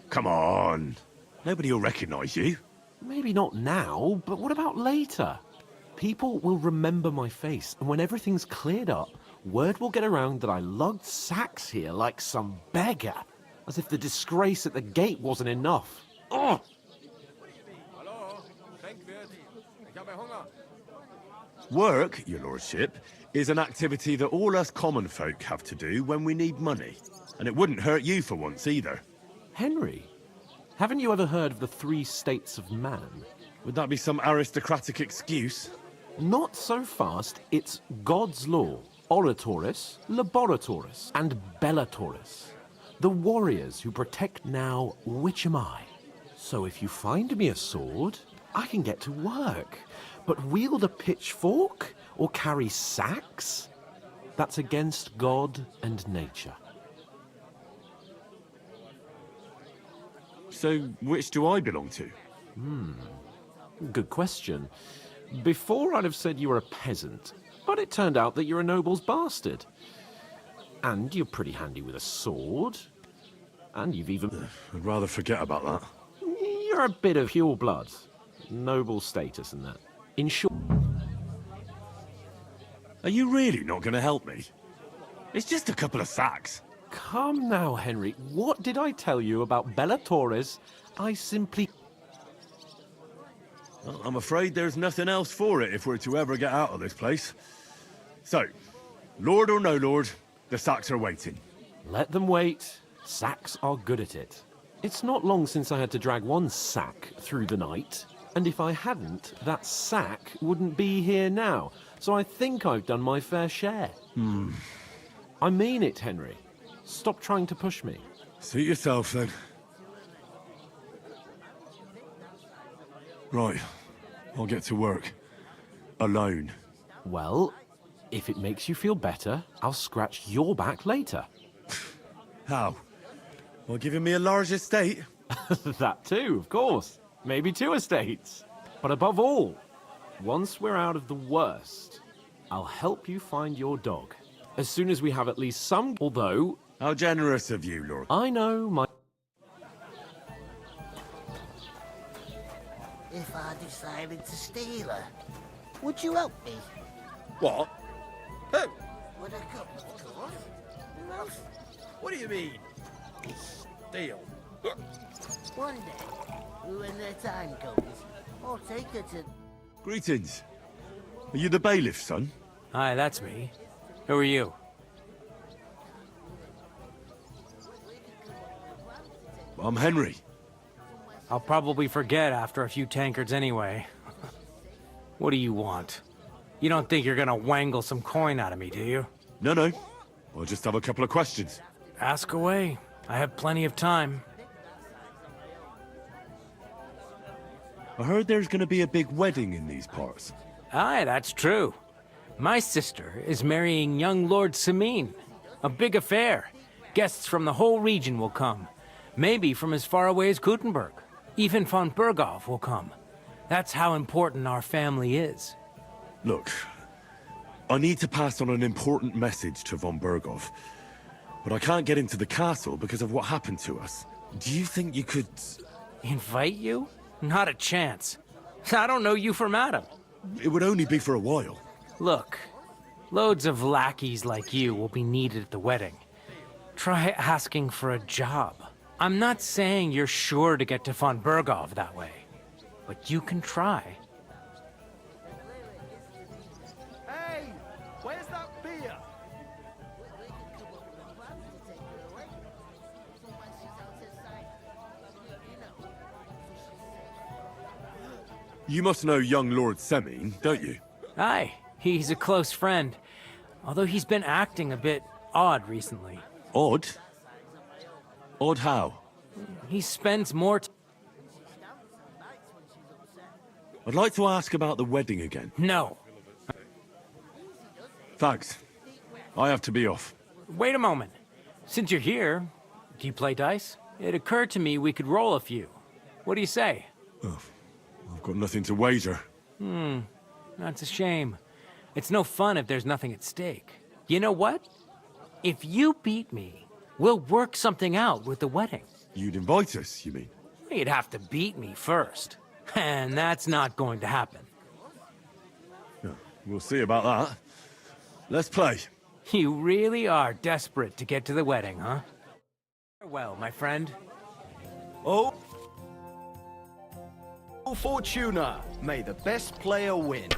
Come on. Nobody will recognize you. Maybe not now, but what about later? People will remember my face, and when everything's cleared up, word will get around that I lugged sacks here like some beggar. As if the disgrace at the gate wasn't enough. Oh! Work, your lordship, is an activity that all us common folk have to do when we need money. And it wouldn't hurt you for once either. Henry, haven't you ever heard of the 3 states of man? Would that be some aristocratic excuse? Not so fast. It's God's law. Oratoris, Laboratoris, and Bellatoris. The warriors who protect now, which am I? So if you find me a sword, I can get to work. But wield a pitchfork or carry sacks? That's against God and nature. So which do I belong to? Good question. Before I'd have said you were a peasant, but it turned out that you're a noble's bastard. And you're pretty handy with a sword. And you've even... I'd rather forget about that. You're a bit of pure blood. Noble status and that. In short... Are you really not going to help me? It's just a couple of sacks. Come now, Henry. What did I tell you about Bella Torres? I simply... Well, I'm afraid there's nothing else for it if we're to ever get out of this place. So, Lord or no Lord, the sacks are waiting. Let them wait. Sacks are good at it. It's not long since I had to drag one sack through the night. And if I hadn't, that sack wouldn't be here now. So I think I've done my fair share. I mean it, Henry. Stop trying to push me. Suit yourself, then. Right. I'll get to work. Alone. Well, if it makes you feel better, I'll scratch your back later. How? Well, giving me a large estate? That too, of course. Maybe 2 estates. But above all, once we're out of the worst, I'll help you find your dog. As soon as we have at least some, although... How generous of you, Lord. I know my... If I decided to steal her, would you help me? What? Who? Would a couple, of course. Who else? What do you mean? Steal? One day, when their time comes, I'll take her to... Greetings. Are you the bailiff, son? Hi, that's me. Who are you? I'm Henry. I'll probably forget after a few tankards anyway. What do you want? You don't think you're gonna wangle some coin out of me, do you? No. I'll just have a couple of questions. Ask away. I have plenty of time. I heard there's going to be a big wedding in these parts. Aye, that's true. My sister is marrying young Lord Samine. A big affair. Guests from the whole region will come. Maybe from as far away as Gutenberg. Even von Berghoff will come. That's how important our family is. Look, I need to pass on an important message to von Berghoff, but I can't get into the castle because of what happened to us. Do you think you could... Invite you? Not a chance. I don't know you from Adam. It would only be for a while. Look, loads of lackeys like you will be needed at the wedding. Try asking for a job. I'm not saying you're sure to get to von Berghoff that way, but you can try. Hey, where's that beer? You must know young Lord Semine, don't you? Aye, he's a close friend. Although he's been acting a bit odd recently. Odd? Odd how? He spends more I'd like to ask about the wedding again. No. Thanks. I have to be off. Wait a moment. Since you're here, do you play dice? It occurred to me we could roll a few. What do you say? Oh, I've got nothing to wager. That's a shame. It's no fun if there's nothing at stake. You know what? If you beat me, we'll work something out with the wedding. You'd invite us, you mean? You'd have to beat me first. And that's not going to happen. We'll see about that. Let's play. You really are desperate to get to the wedding, huh? Farewell, my friend. Oh, Fortuna, may the best player win.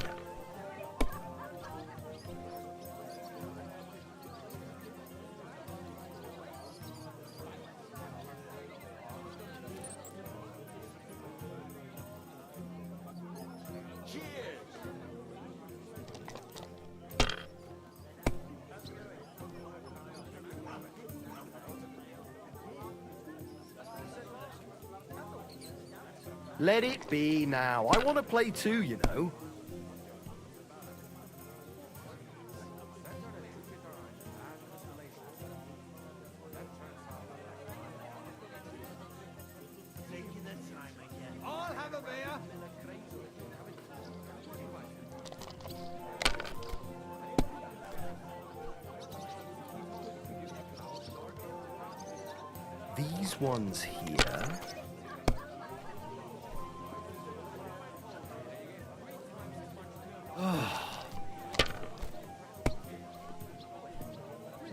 Let it be now. I want to play too, you know. I'll have a beer. These ones here.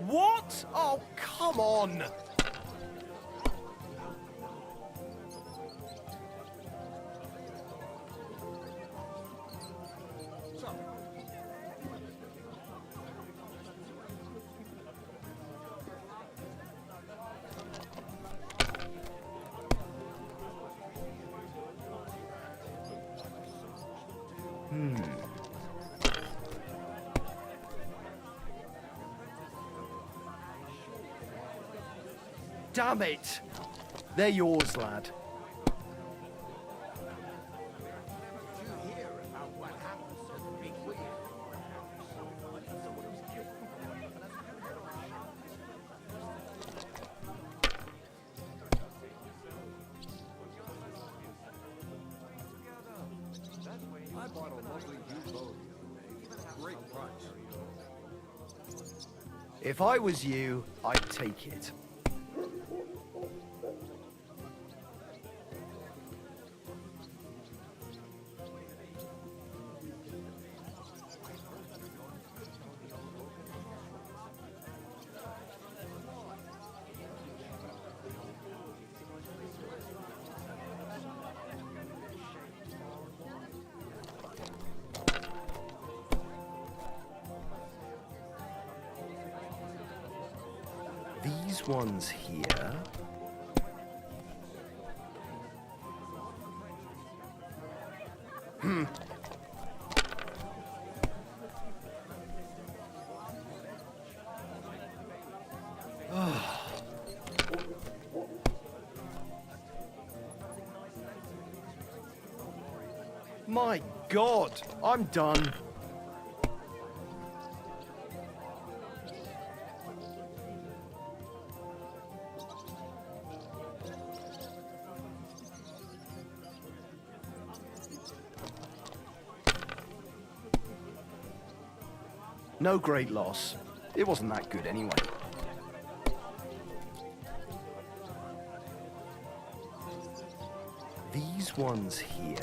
What? Come on! Damn it! They're yours, lad. If I was you, I'd take it. These ones here. My God, I'm done. No great loss. It wasn't that good anyway. These ones here.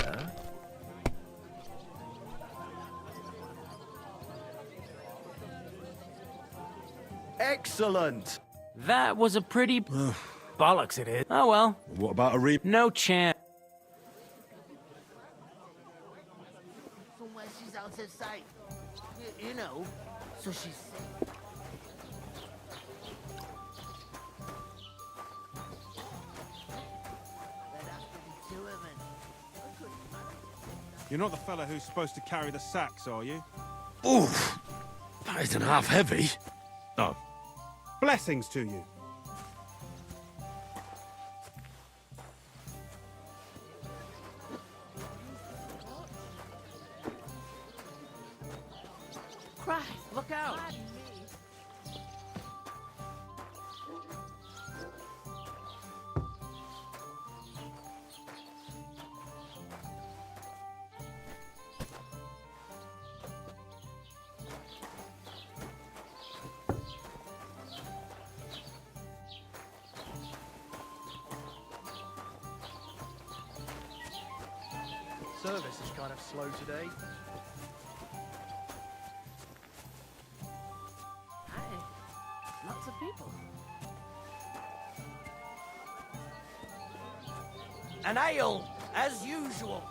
Excellent! That was a pretty... bollocks it is. Oh well. What about a No chance. From where she's out of sight. You know, so she's safe. You're not the fella who's supposed to carry the sacks, are you? Oof! That isn't half heavy. Oh. Blessings to you. Christ, look out! Service is kind of slow today. Hi. Lots of people. An ale, as usual.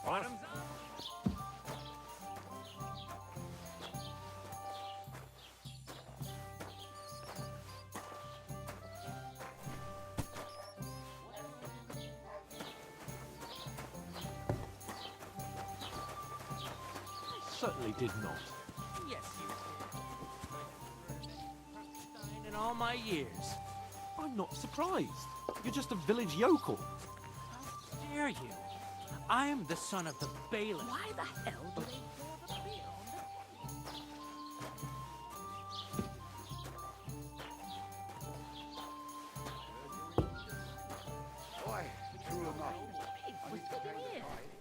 Bottoms Certainly did not. Yes, you did. In all my years. I'm not surprised. You're just a village yokel. How dare you? I am the son of the bailiff. Why the hell do they pour the beer on the... Boy, true enough. I What's need to the pay the beer? tithe.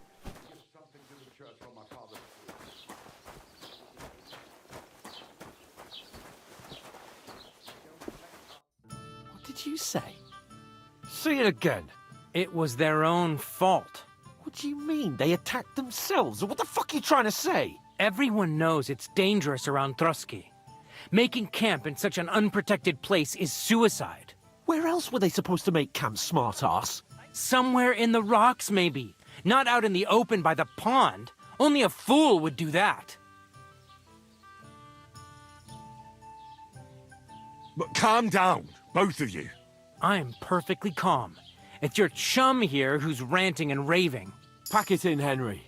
Give something to the church from my father's. What did you say? Say it again. It was their own fault. What do you mean? They attacked themselves? What the fuck are you trying to say? Everyone knows it's dangerous around Trotsky. Making camp in such an unprotected place is suicide. Where else were they supposed to make camp, smart-ass? Somewhere in the rocks, maybe. Not out in the open by the pond. Only a fool would do that. But calm down, both of you. I'm perfectly calm. It's your chum here who's ranting and raving. Pack it in, Henry.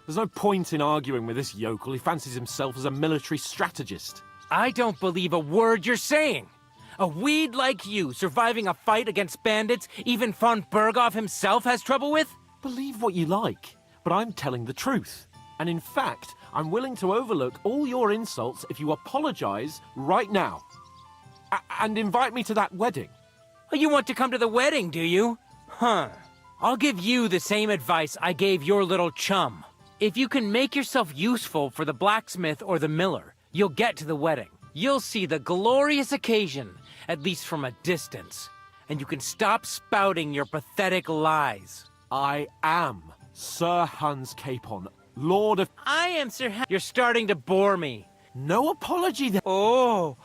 There's no point in arguing with this yokel. He fancies himself as a military strategist. I don't believe a word you're saying. A weed like you surviving a fight against bandits even von Berghoff himself has trouble with? Believe what you like, but I'm telling the truth. And in fact, I'm willing to overlook all your insults if you apologize right now. And invite me to that wedding. Oh, you want to come to the wedding, do you? Huh. I'll give you the same advice I gave your little chum. If you can make yourself useful for the blacksmith or the miller, you'll get to the wedding. You'll see the glorious occasion, at least from a distance. And you can stop spouting your pathetic lies. I am Sir Hans Capon, Lord of... I am Sir Hans... You're starting to bore me. No apology then. Oh...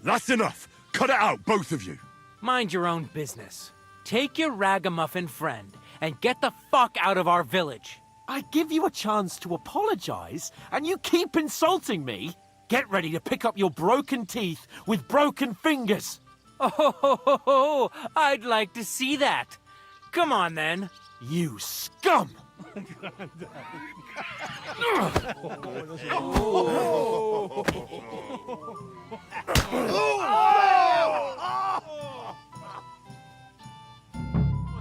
That's enough. Cut it out, both of you. Mind your own business. Take your ragamuffin friend and get the fuck out of our village. I give you a chance to apologize, and you keep insulting me? Get ready to pick up your broken teeth with broken fingers. Oh, I'd like to see that. Come on, then. You scum! What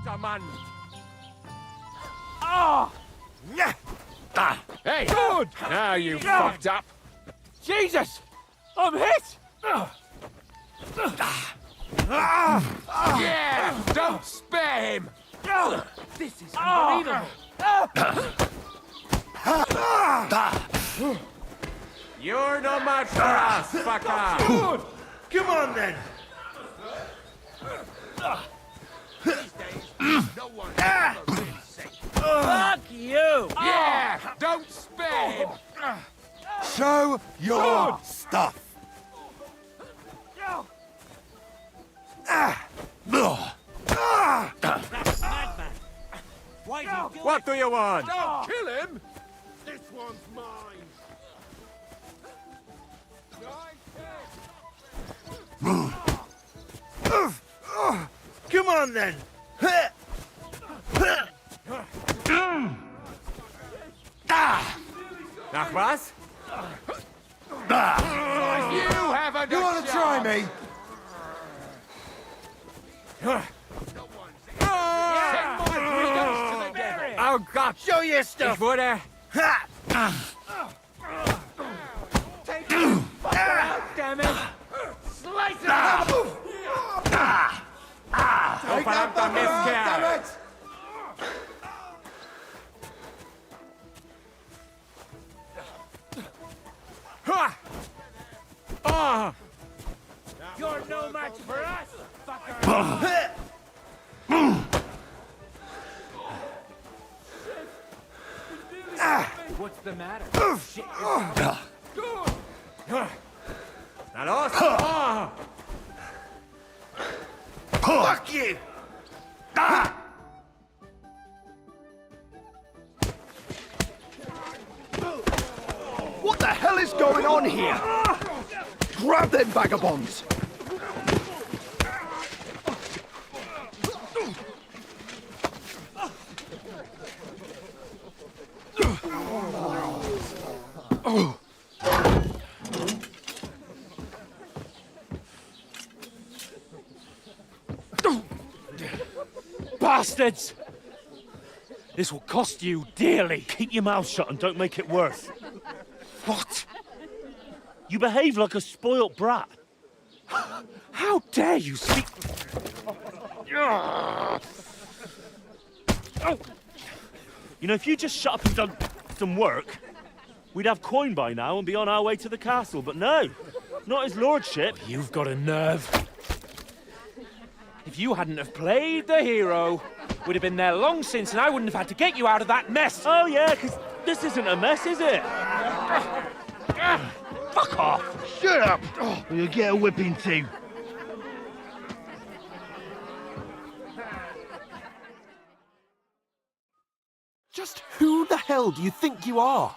a man! Hey! Good! Now you fucked up. Jesus! I'm hit! Yeah! Don't spare him! This is unbelievable. You're no match for us, fucker! Good! Come on then! Fuck you! Yeah! Don't spare him! Show your stuff. What do you want? Don't kill him! This one's mine! Come on then! Nach was? You haven't You want to try me? Oh Gott! Show your stuff! Ich wurde... Take it! Damn it! Slice it up! Du verdammter Mistkerl! You're no match for us, fucker! What's the matter? Shit, Na los! Fuck you! What the hell is going on here? Grab them vagabonds! Bastards! This will cost you dearly. Keep your mouth shut and don't make it worse. What? You behave like a spoilt brat. How dare you speak... You know, if you just shut up and done some work, we'd have coin by now and be on our way to the castle, but no, not his lordship. You've got a nerve. If you hadn't have played the hero, we'd have been there long since and I wouldn't have had to get you out of that mess. Oh yeah, because this isn't a mess, is it? Fuck off! Shut up! Oh, or you'll get a whipping too. Just who the hell do you think you are?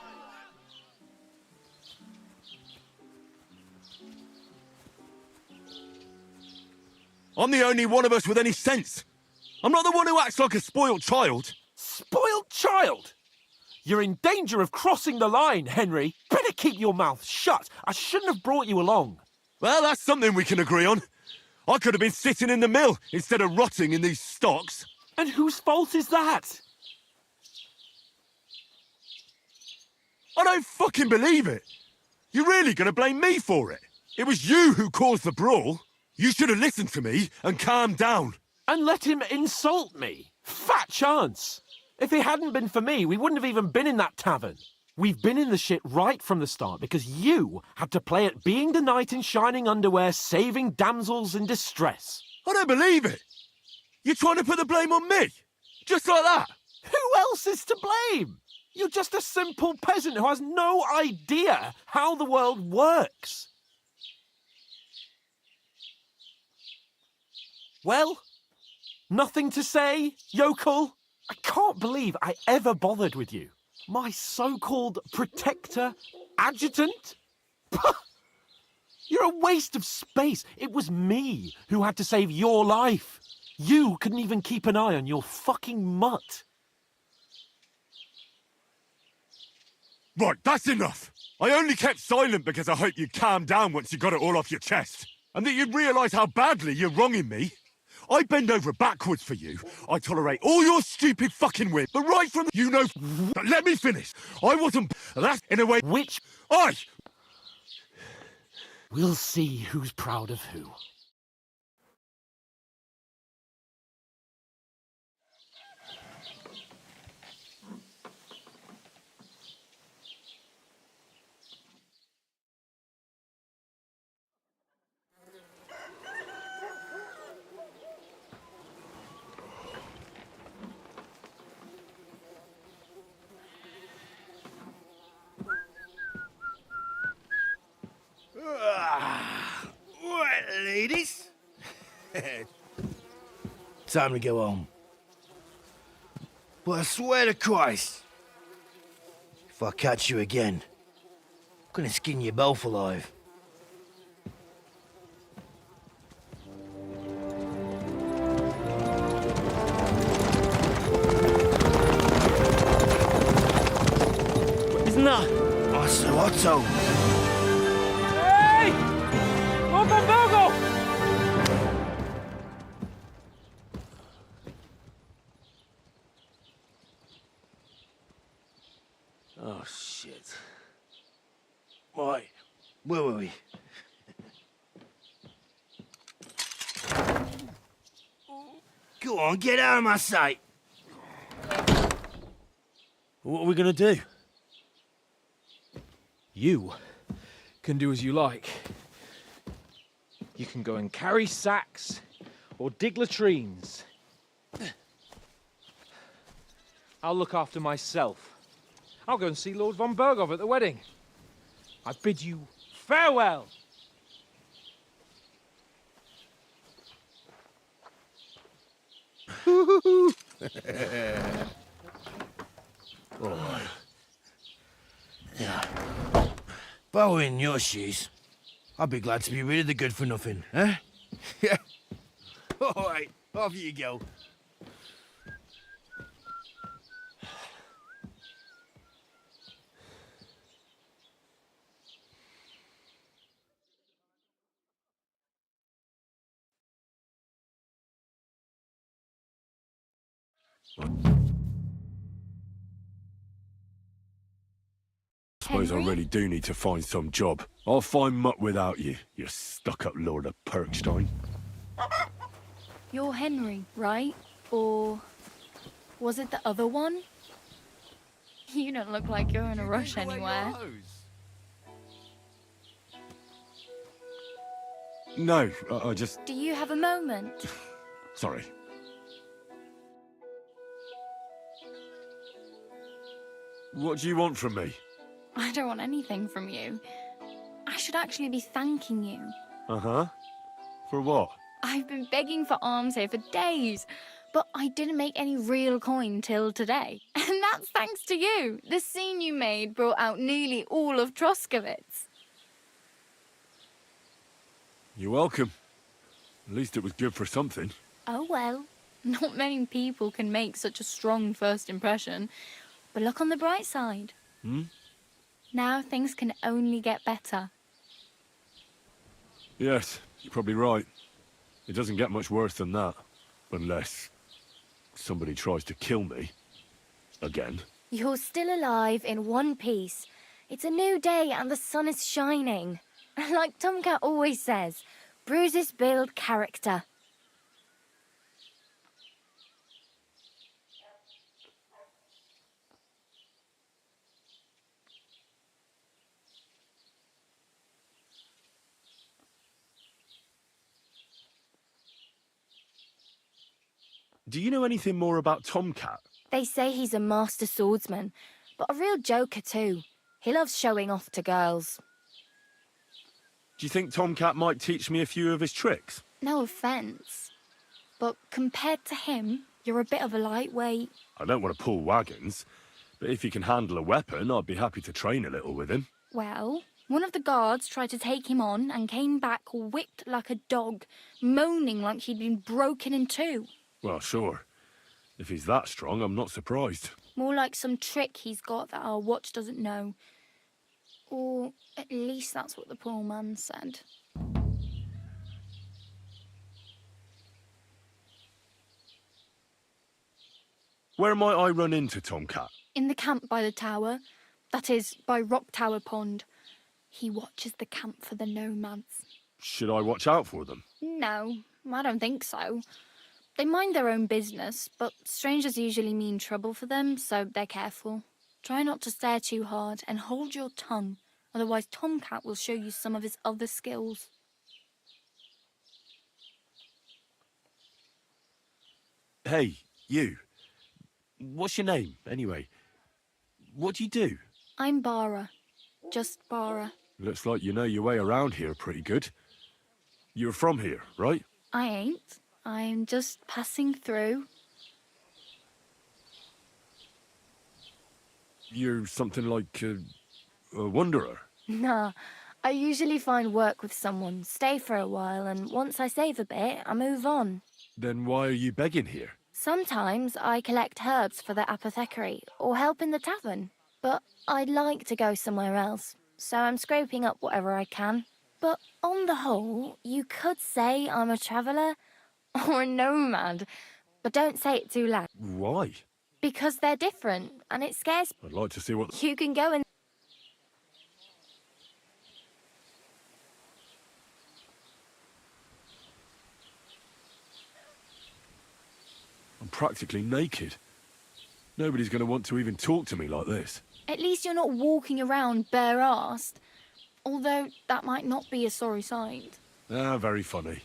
I'm the only one of us with any sense. I'm not the one who acts like a spoiled child. Spoiled child? You're in danger of crossing the line, Henry. Better keep your mouth shut. I shouldn't have brought you along. Well, that's something we can agree on. I could have been sitting in the mill instead of rotting in these stocks. And whose fault is that? I don't fucking believe it. You're really going to blame me for it? It was you who caused the brawl. You should have listened to me and calmed down. And let him insult me. Fat chance. If it hadn't been for me, we wouldn't have even been in that tavern. We've been in the shit right from the start because you had to play at being the knight in shining underwear, saving damsels in distress. I don't believe it. You're trying to put the blame on me? Just like that? Who else is to blame? You're just a simple peasant who has no idea how the world works. Well, nothing to say, yokel? I can't believe I ever bothered with you. My so-called protector, adjutant? You're a waste of space. It was me who had to save your life. You couldn't even keep an eye on your fucking mutt. Right, that's enough. I only kept silent because I hoped you'd calm down once you got it all off your chest. And that you'd realise how badly you're wronging me. I bend over backwards for you. I tolerate all your stupid fucking wit. But right from the... You know... But let me finish. I wasn't... That's in a way... Which... We'll see who's proud of who. Right, ladies. Time to go home. But I swear to Christ, if I catch you again, I'm gonna skin you both alive. Isn't that? Otto. Hey! Lord von Berghoff! Oh, shit. Right, where were we? Go on, get out of my sight. What are we gonna do? You can do as you like. You can go and carry sacks or dig latrines. I'll look after myself. I'll go and see Lord von Berghoff at the wedding. I bid you farewell. Alright. Yeah. If I were in your shoes, I'd be glad to be rid of the good for nothing, eh? Yeah. Alright, off you go. Suppose I really do need to find some job. I'll find mutt without you, you stuck-up Lord of Perkstein. You're Henry, right? Or was it the other one? You don't look like you're in a rush anywhere. No, I just... Do you have a moment? Sorry. What do you want from me? I don't want anything from you. should actually be thanking you. Uh-huh. For what? I've been begging for alms here for days, but I didn't make any real coin till today. And that's thanks to you. The scene you made brought out nearly all of Troskowitz. You're welcome. At least it was good for something. Oh well, not many people can make such a strong first impression. But look on the bright side. Hmm? Now things can only get better. Yes, you're probably right. It doesn't get much worse than that. Unless somebody tries to kill me. Again. You're still alive in one piece. It's a new day and the sun is shining. Like Tomcat always says, bruises build character. Do you know anything more about Tomcat? They say he's a master swordsman, but a real joker too. He loves showing off to girls. Do you think Tomcat might teach me a few of his tricks? No offence, but compared to him, you're a bit of a lightweight. I don't want to pull wagons, but if he can handle a weapon, I'd be happy to train a little with him. Well, one of the guards tried to take him on and came back whipped like a dog, moaning like he'd been broken in two. Well, sure. If he's that strong, I'm not surprised. More like some trick he's got that our watch doesn't know. Or at least that's what the poor man said. Where might I run into Tomcat? In the camp by the tower. That is, by Rock Tower Pond. He watches the camp for the nomads. Should I watch out for them? No, I don't think so. They mind their own business, but strangers usually mean trouble for them, so they're careful. Try not to stare too hard and hold your tongue, otherwise Tomcat will show you some of his other skills. Hey, you. What's your name, anyway? What do you do? I'm Bara. Just Bara. Looks like you know your way around here pretty good. You're from here, right? I ain't. I'm just passing through. You're something like a wanderer. Nah, I usually find work with someone, stay for a while, and once I save a bit, I move on. Then why are you begging here? Sometimes I collect herbs for the apothecary or help in the tavern, but I'd like to go somewhere else, so I'm scraping up whatever I can. But on the whole, you could say I'm a traveller or a nomad, but don't say it too loud. Why? Because they're different, and it scares I'd like to see what... You can go and... I'm practically naked. Nobody's going to want to even talk to me like this. At least you're not walking around bare-arsed. Although that might not be a sorry sight. Ah, very funny.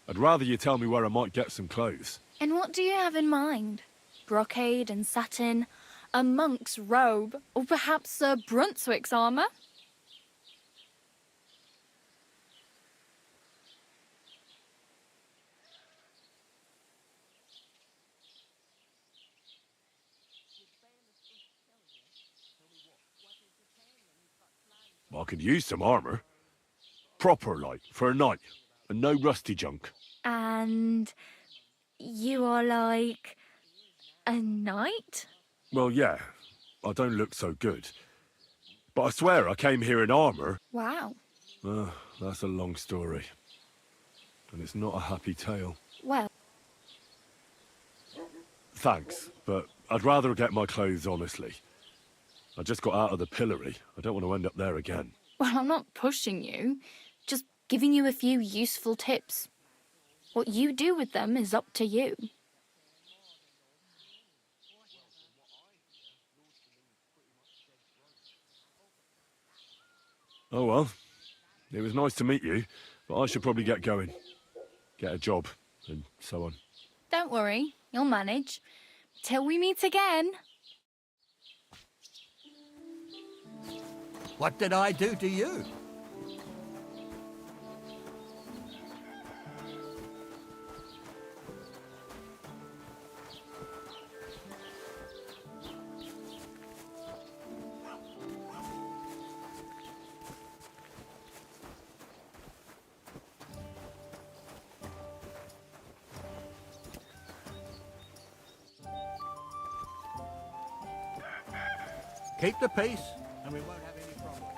I'd rather you tell me where I might get some clothes. And what do you have in mind? Brocade and satin, a monk's robe, or perhaps Sir Brunswick's armour? I could use some armour. Proper, like, for a night. And no rusty junk. And... you are like... a knight? Well, yeah. I don't look so good. But I swear I came here in armour. Wow. That's a long story. And it's not a happy tale. Well... Thanks, but I'd rather get my clothes honestly. I just got out of the pillory. I don't want to end up there again. Well, I'm not pushing you. Just giving you a few useful tips. What you do with them is up to you. Oh well. It was nice to meet you, but I should probably get going. Get a job, and so on. Don't worry, you'll manage. Till we meet again. What did I do to you? Keep the peace, and we won't have any problems.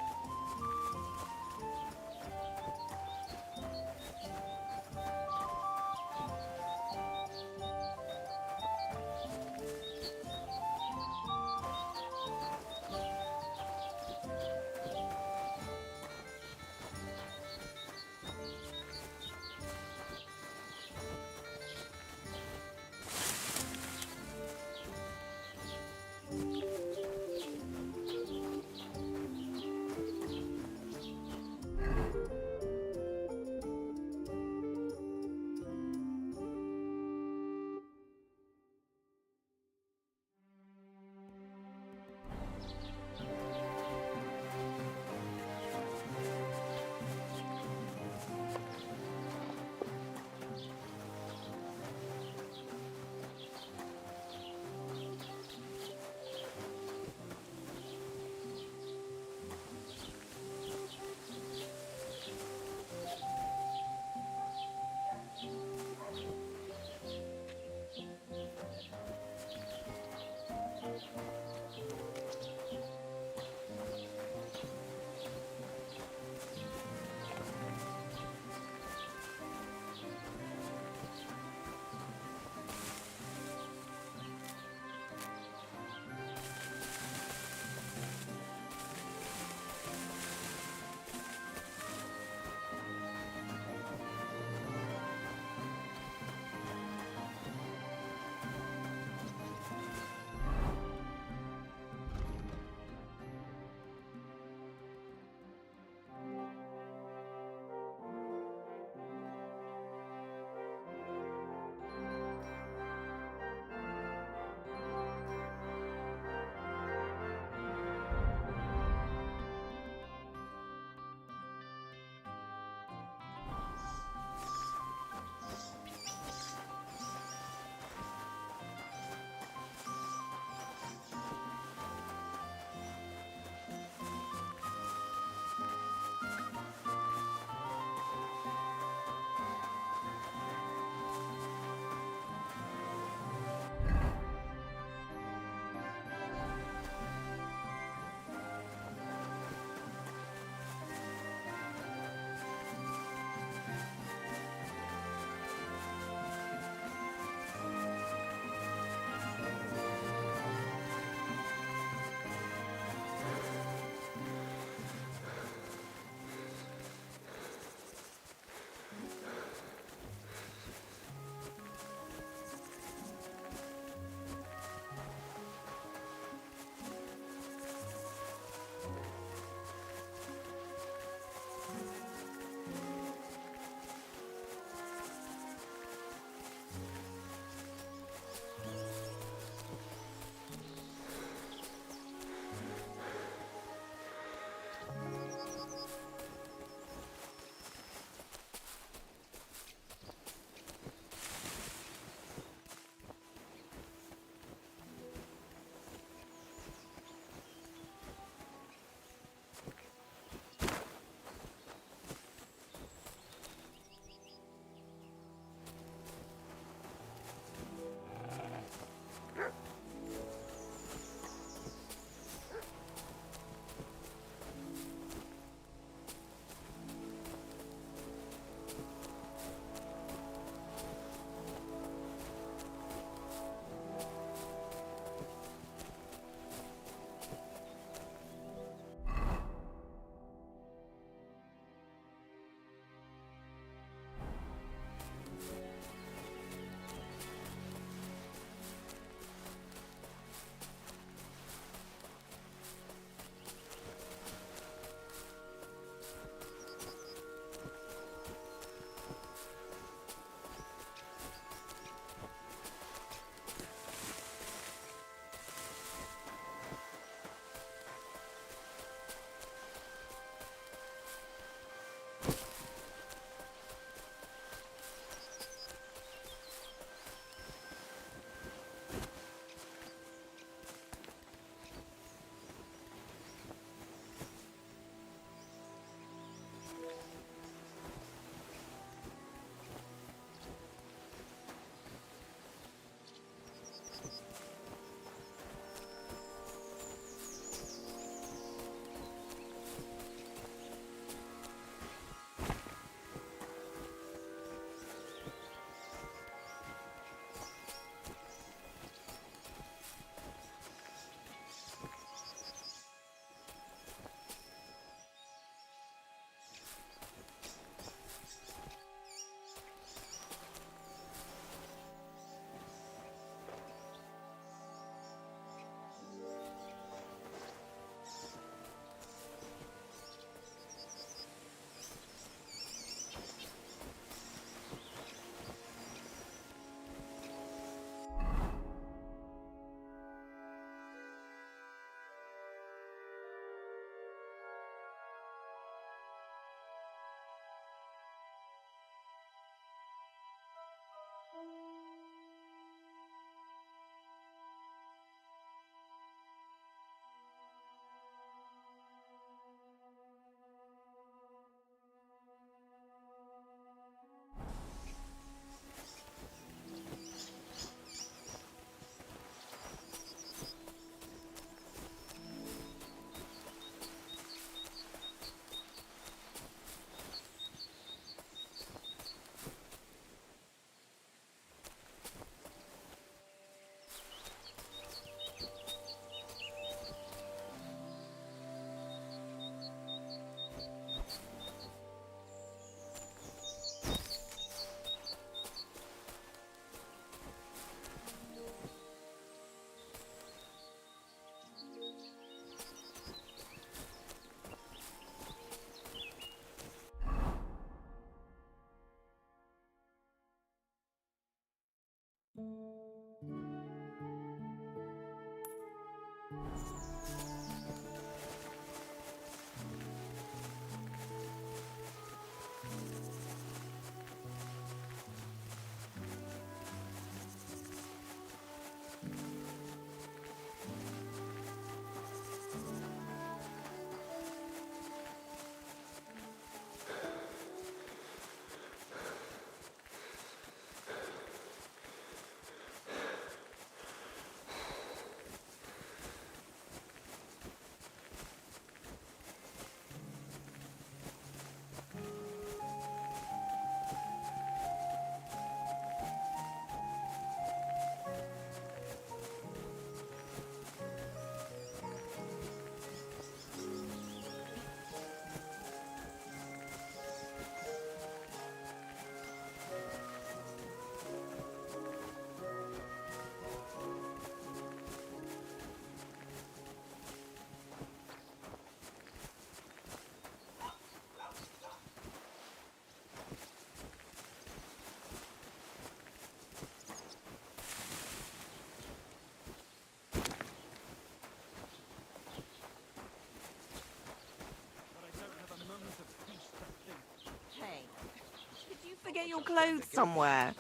get your clothes somewhere.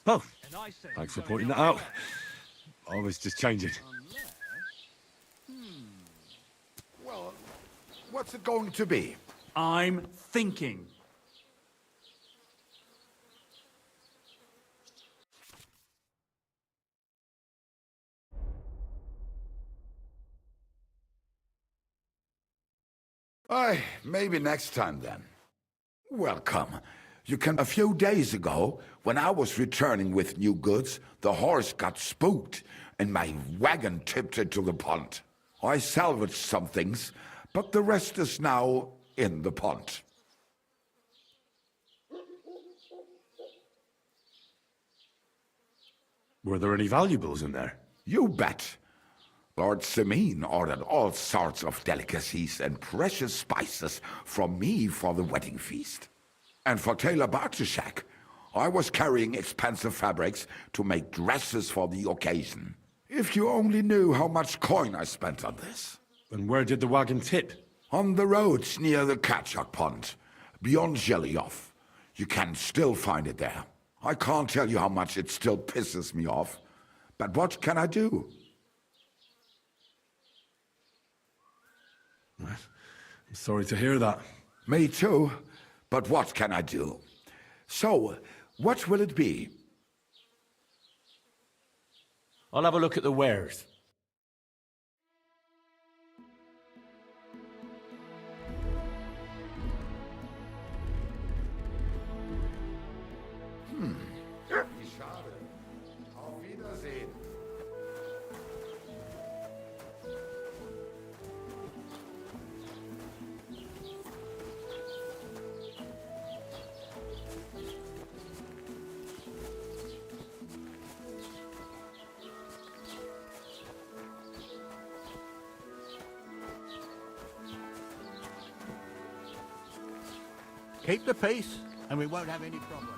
Oh, thanks for pointing that out. I was just changing. Well, what's it going to be? I'm thinking. Maybe next time then. Welcome. You can. A few days ago, when I was returning with new goods, the horse got spooked and my wagon tipped into the pond. I salvaged some things, but the rest is now in the pond. Were there any valuables in there? You bet. Lord Simine ordered all sorts of delicacies and precious spices from me for the wedding feast. And for Taylor Bartishak, I was carrying expensive fabrics to make dresses for the occasion. If you only knew how much coin I spent on this. And where did the wagon tip? On the roads near the Katchak Pond, beyond Jelioff. You can still find it there. I can't tell you how much it still pisses me off. But what can I do? I'm sorry to hear that. Me too. But what can I do? So, what will it be? I'll have a look at the wares. Schade. Auf Wiedersehen. Keep the peace, and we won't have any problems.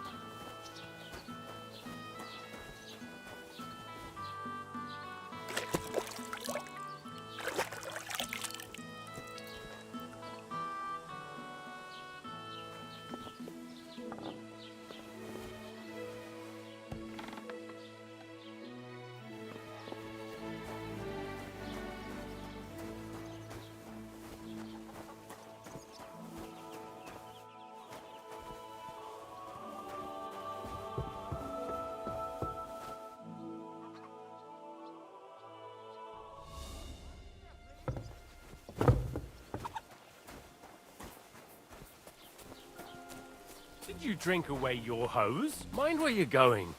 Did you drink away your hose? Mind where you're going.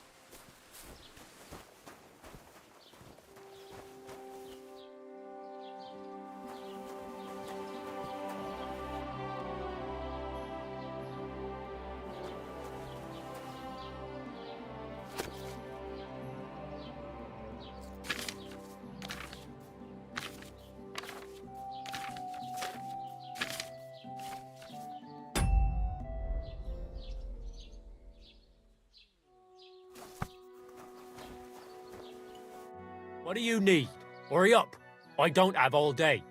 What do you need? Hurry up. I don't have all day.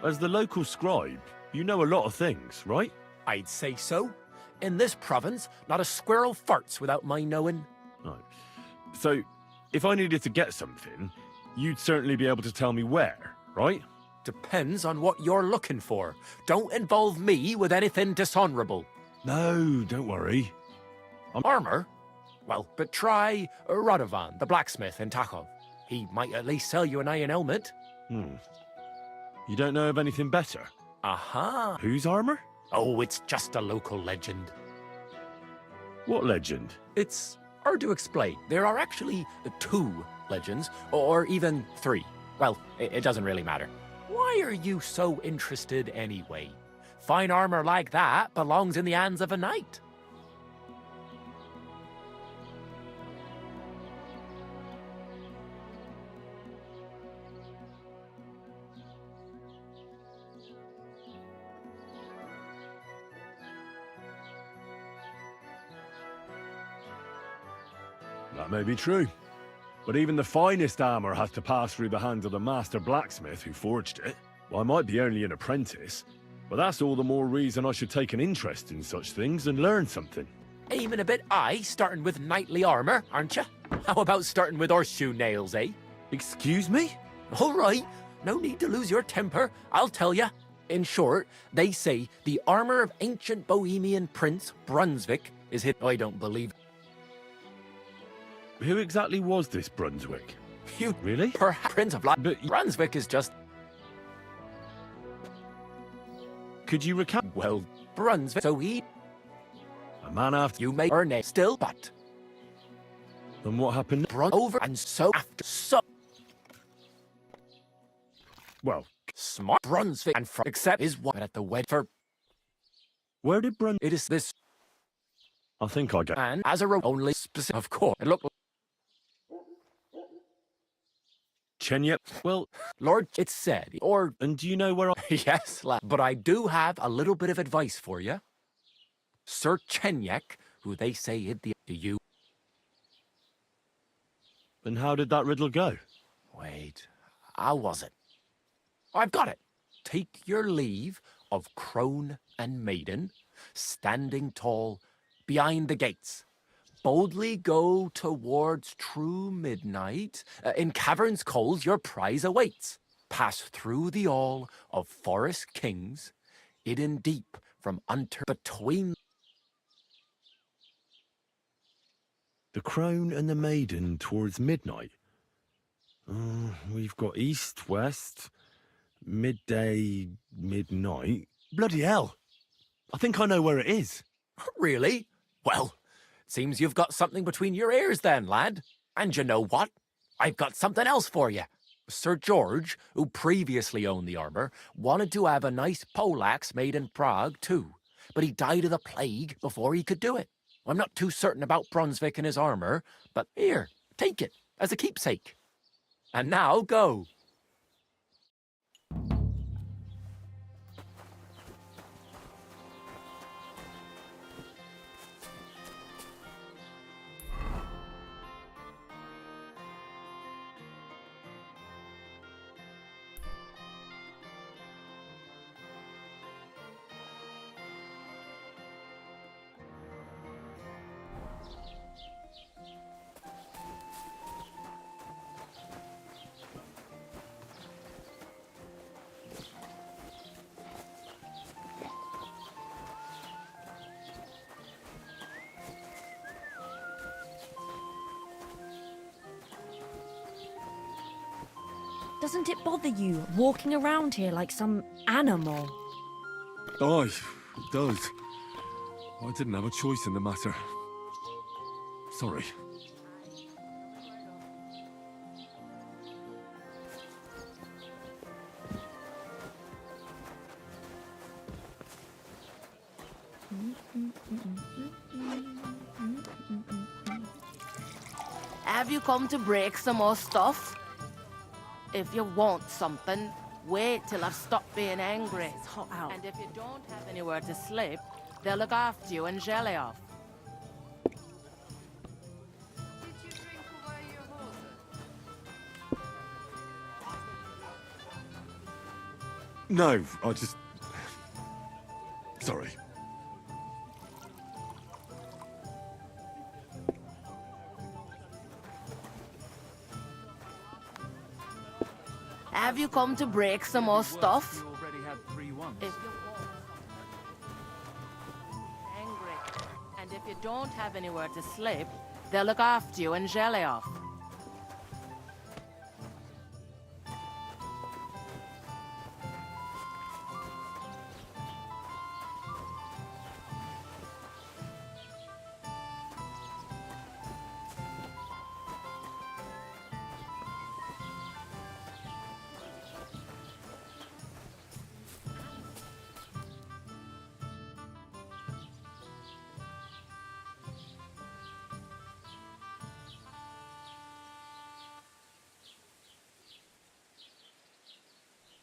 As the local scribe, you know a lot of things, right? I'd say so. In this province, not a squirrel farts without my knowing. Right. So, if I needed to get something, you'd certainly be able to tell me where, right? Depends on what you're looking for. Don't involve me with anything dishonorable. No, don't worry. Armor? Well, but try Radovan, the blacksmith in Takhov. He might at least sell you an iron helmet. You don't know of anything better? Aha. Whose armor? Oh, it's just a local legend. What legend? It's hard to explain. There are actually 2 legends, or even 3. Well, it doesn't really matter. Why are you so interested anyway? Fine armor like that belongs in the hands of a knight. That may be true. But even the finest armor has to pass through the hands of the master blacksmith who forged it. Well, I might be only an apprentice, but Well, that's all the more reason I should take an interest in such things and learn something. Aiming a bit high, starting with knightly armor, aren't you? How about starting with horseshoe nails, eh? Excuse me? All right, no need to lose your temper, I'll tell you. In short, they say the armor of ancient Bohemian Prince Brunswick is hit. I don't believe. Who exactly was this Brunswick? You really? Perhaps Prince of Light, but Brunswick is just. Could you recount? Well, Brunswick. So he. A man after you may earn it still, but. And what happened? Over and so after so. Well, smart Brunswick and except his one at the wedding for. Where did It is this. I think I get. And as a only specific, of course, it looked. Chenyep. Well, Lord, it's said, or. And do you know where I. Yes, lad. But I do have a little bit of advice for you. Sir Chenyek, who they say is the. Do you. And how did that riddle go? Wait, how was it? I've got it. Take your leave of crone and maiden, standing tall behind the gates. Boldly go towards true midnight. In caverns cold your prize awaits. Pass through the all of forest kings, hidden deep from between. The crone and the maiden towards midnight. We've got east, west, midday, midnight. Bloody hell. I think I know where it is. Really? Well, seems you've got something between your ears then, lad. And you know what? I've got something else for you. Sir George, who previously owned the armor, wanted to have a nice poleaxe made in Prague too, but he died of the plague before he could do it. I'm not too certain about Brunswick and his armor, but here, take it as a keepsake. And now go. Doesn't it bother you walking around here like some animal? Aye, it does. I didn't have a choice in the matter. Sorry. Have you come to break some more stuff? If you want something, wait till I've stopped being angry. It's hot out. And if you don't have anywhere to sleep, they'll look after you and jelly off. No, I just... Sorry. Have you come to break some more stuff? You already had 3 once. If you want angry, and if you don't have anywhere to sleep, they'll look after you and jelly off.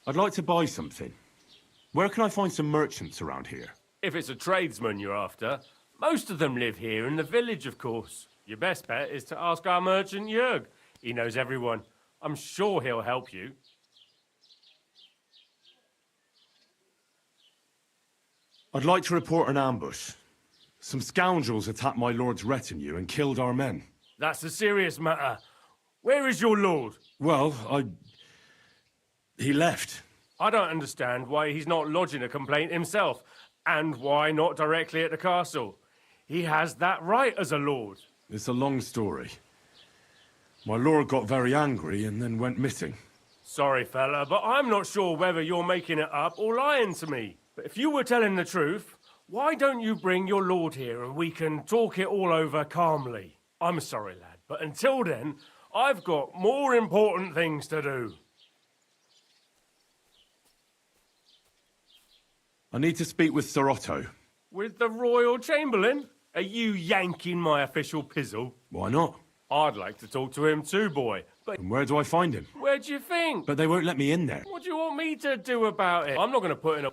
I'd like to buy something. Where can I find some merchants around here? If it's a tradesman you're after, most of them live here in the village, of course. Your best bet is to ask our merchant Jörg. He knows everyone. I'm sure he'll help you. I'd like to report an ambush. Some scoundrels attacked my lord's retinue and killed our men. That's a serious matter. Where is your lord? Well, he left. I don't understand why he's not lodging a complaint himself, and why not directly at the castle. He has that right as a lord. It's a long story. My lord got very angry and then went missing. Sorry, fella, but I'm not sure whether you're making it up or lying to me. But if you were telling the truth, why don't you bring your lord here and we can talk it all over calmly? I'm sorry, lad, but until then, I've got more important things to do. I need to speak with Sir Otto. With the Royal Chamberlain? Are you yanking my official pizzle? Why not? I'd like to talk to him too, boy. But And where do I find him? where do you think? But they won't let me in there. What do you want me to do about it? I'm not going to put in a...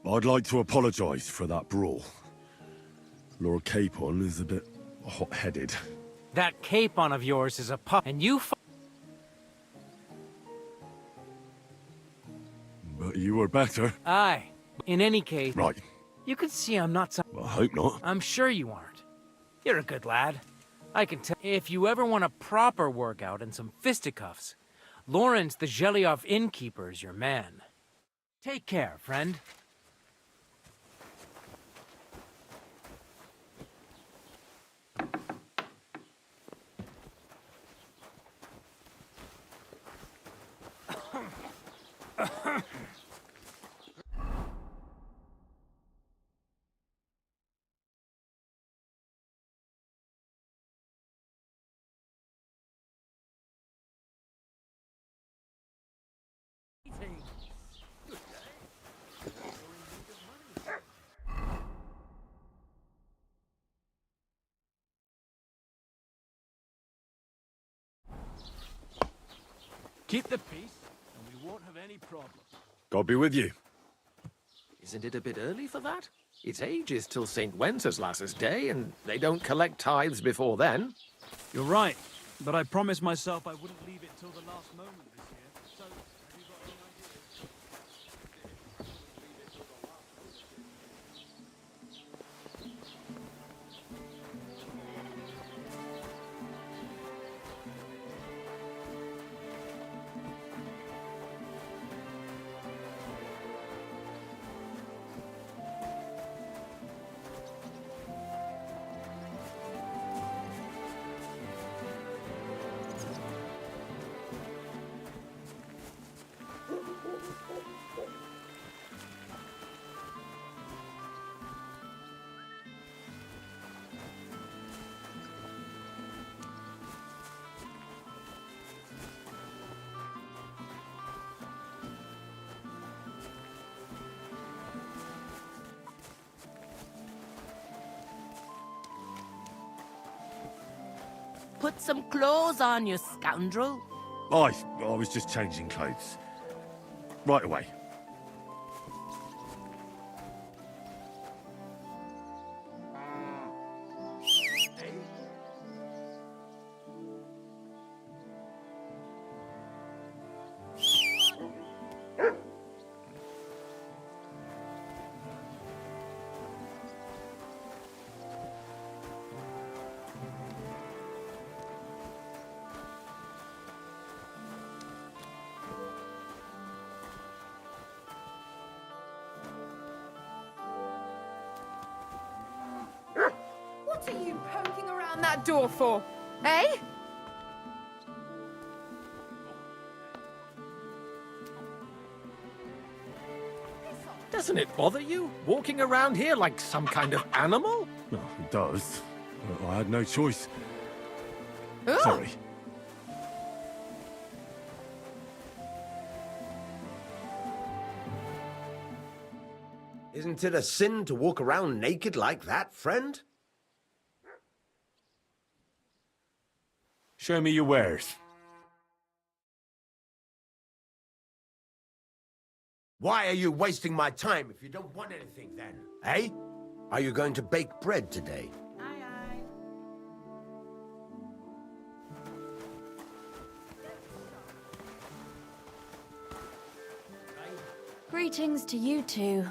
I'd like to apologise for that brawl. Lord Capon is a bit hot-headed. That capon of yours is a pup, and you But you were better. Aye. In any case... Right. You can see I'm not some... I hope not. I'm sure you aren't. You're a good lad. I can tell... If you ever want a proper workout and some fisticuffs, Lawrence the Gelioff innkeeper is your man. Take care, friend. Keep the peace, and we won't have any problem. God be with you. Isn't it a bit early for that? It's ages till St. Wenceslas's Day, and they don't collect tithes before then. You're right, but I promised myself I wouldn't leave it till the last moment this year. So, have you got any ideas? Put some clothes on, you scoundrel. I was just changing clothes. Right away. What are you poking around that door for? Eh? Doesn't it bother you, walking around here like some kind of animal? No, it does. But I had no choice. Ugh. Sorry. Isn't it a sin to walk around naked like that, friend? Show me your wares. Why are you wasting my time if you don't want anything then? Eh? Are you going to bake bread today? Greetings to you two.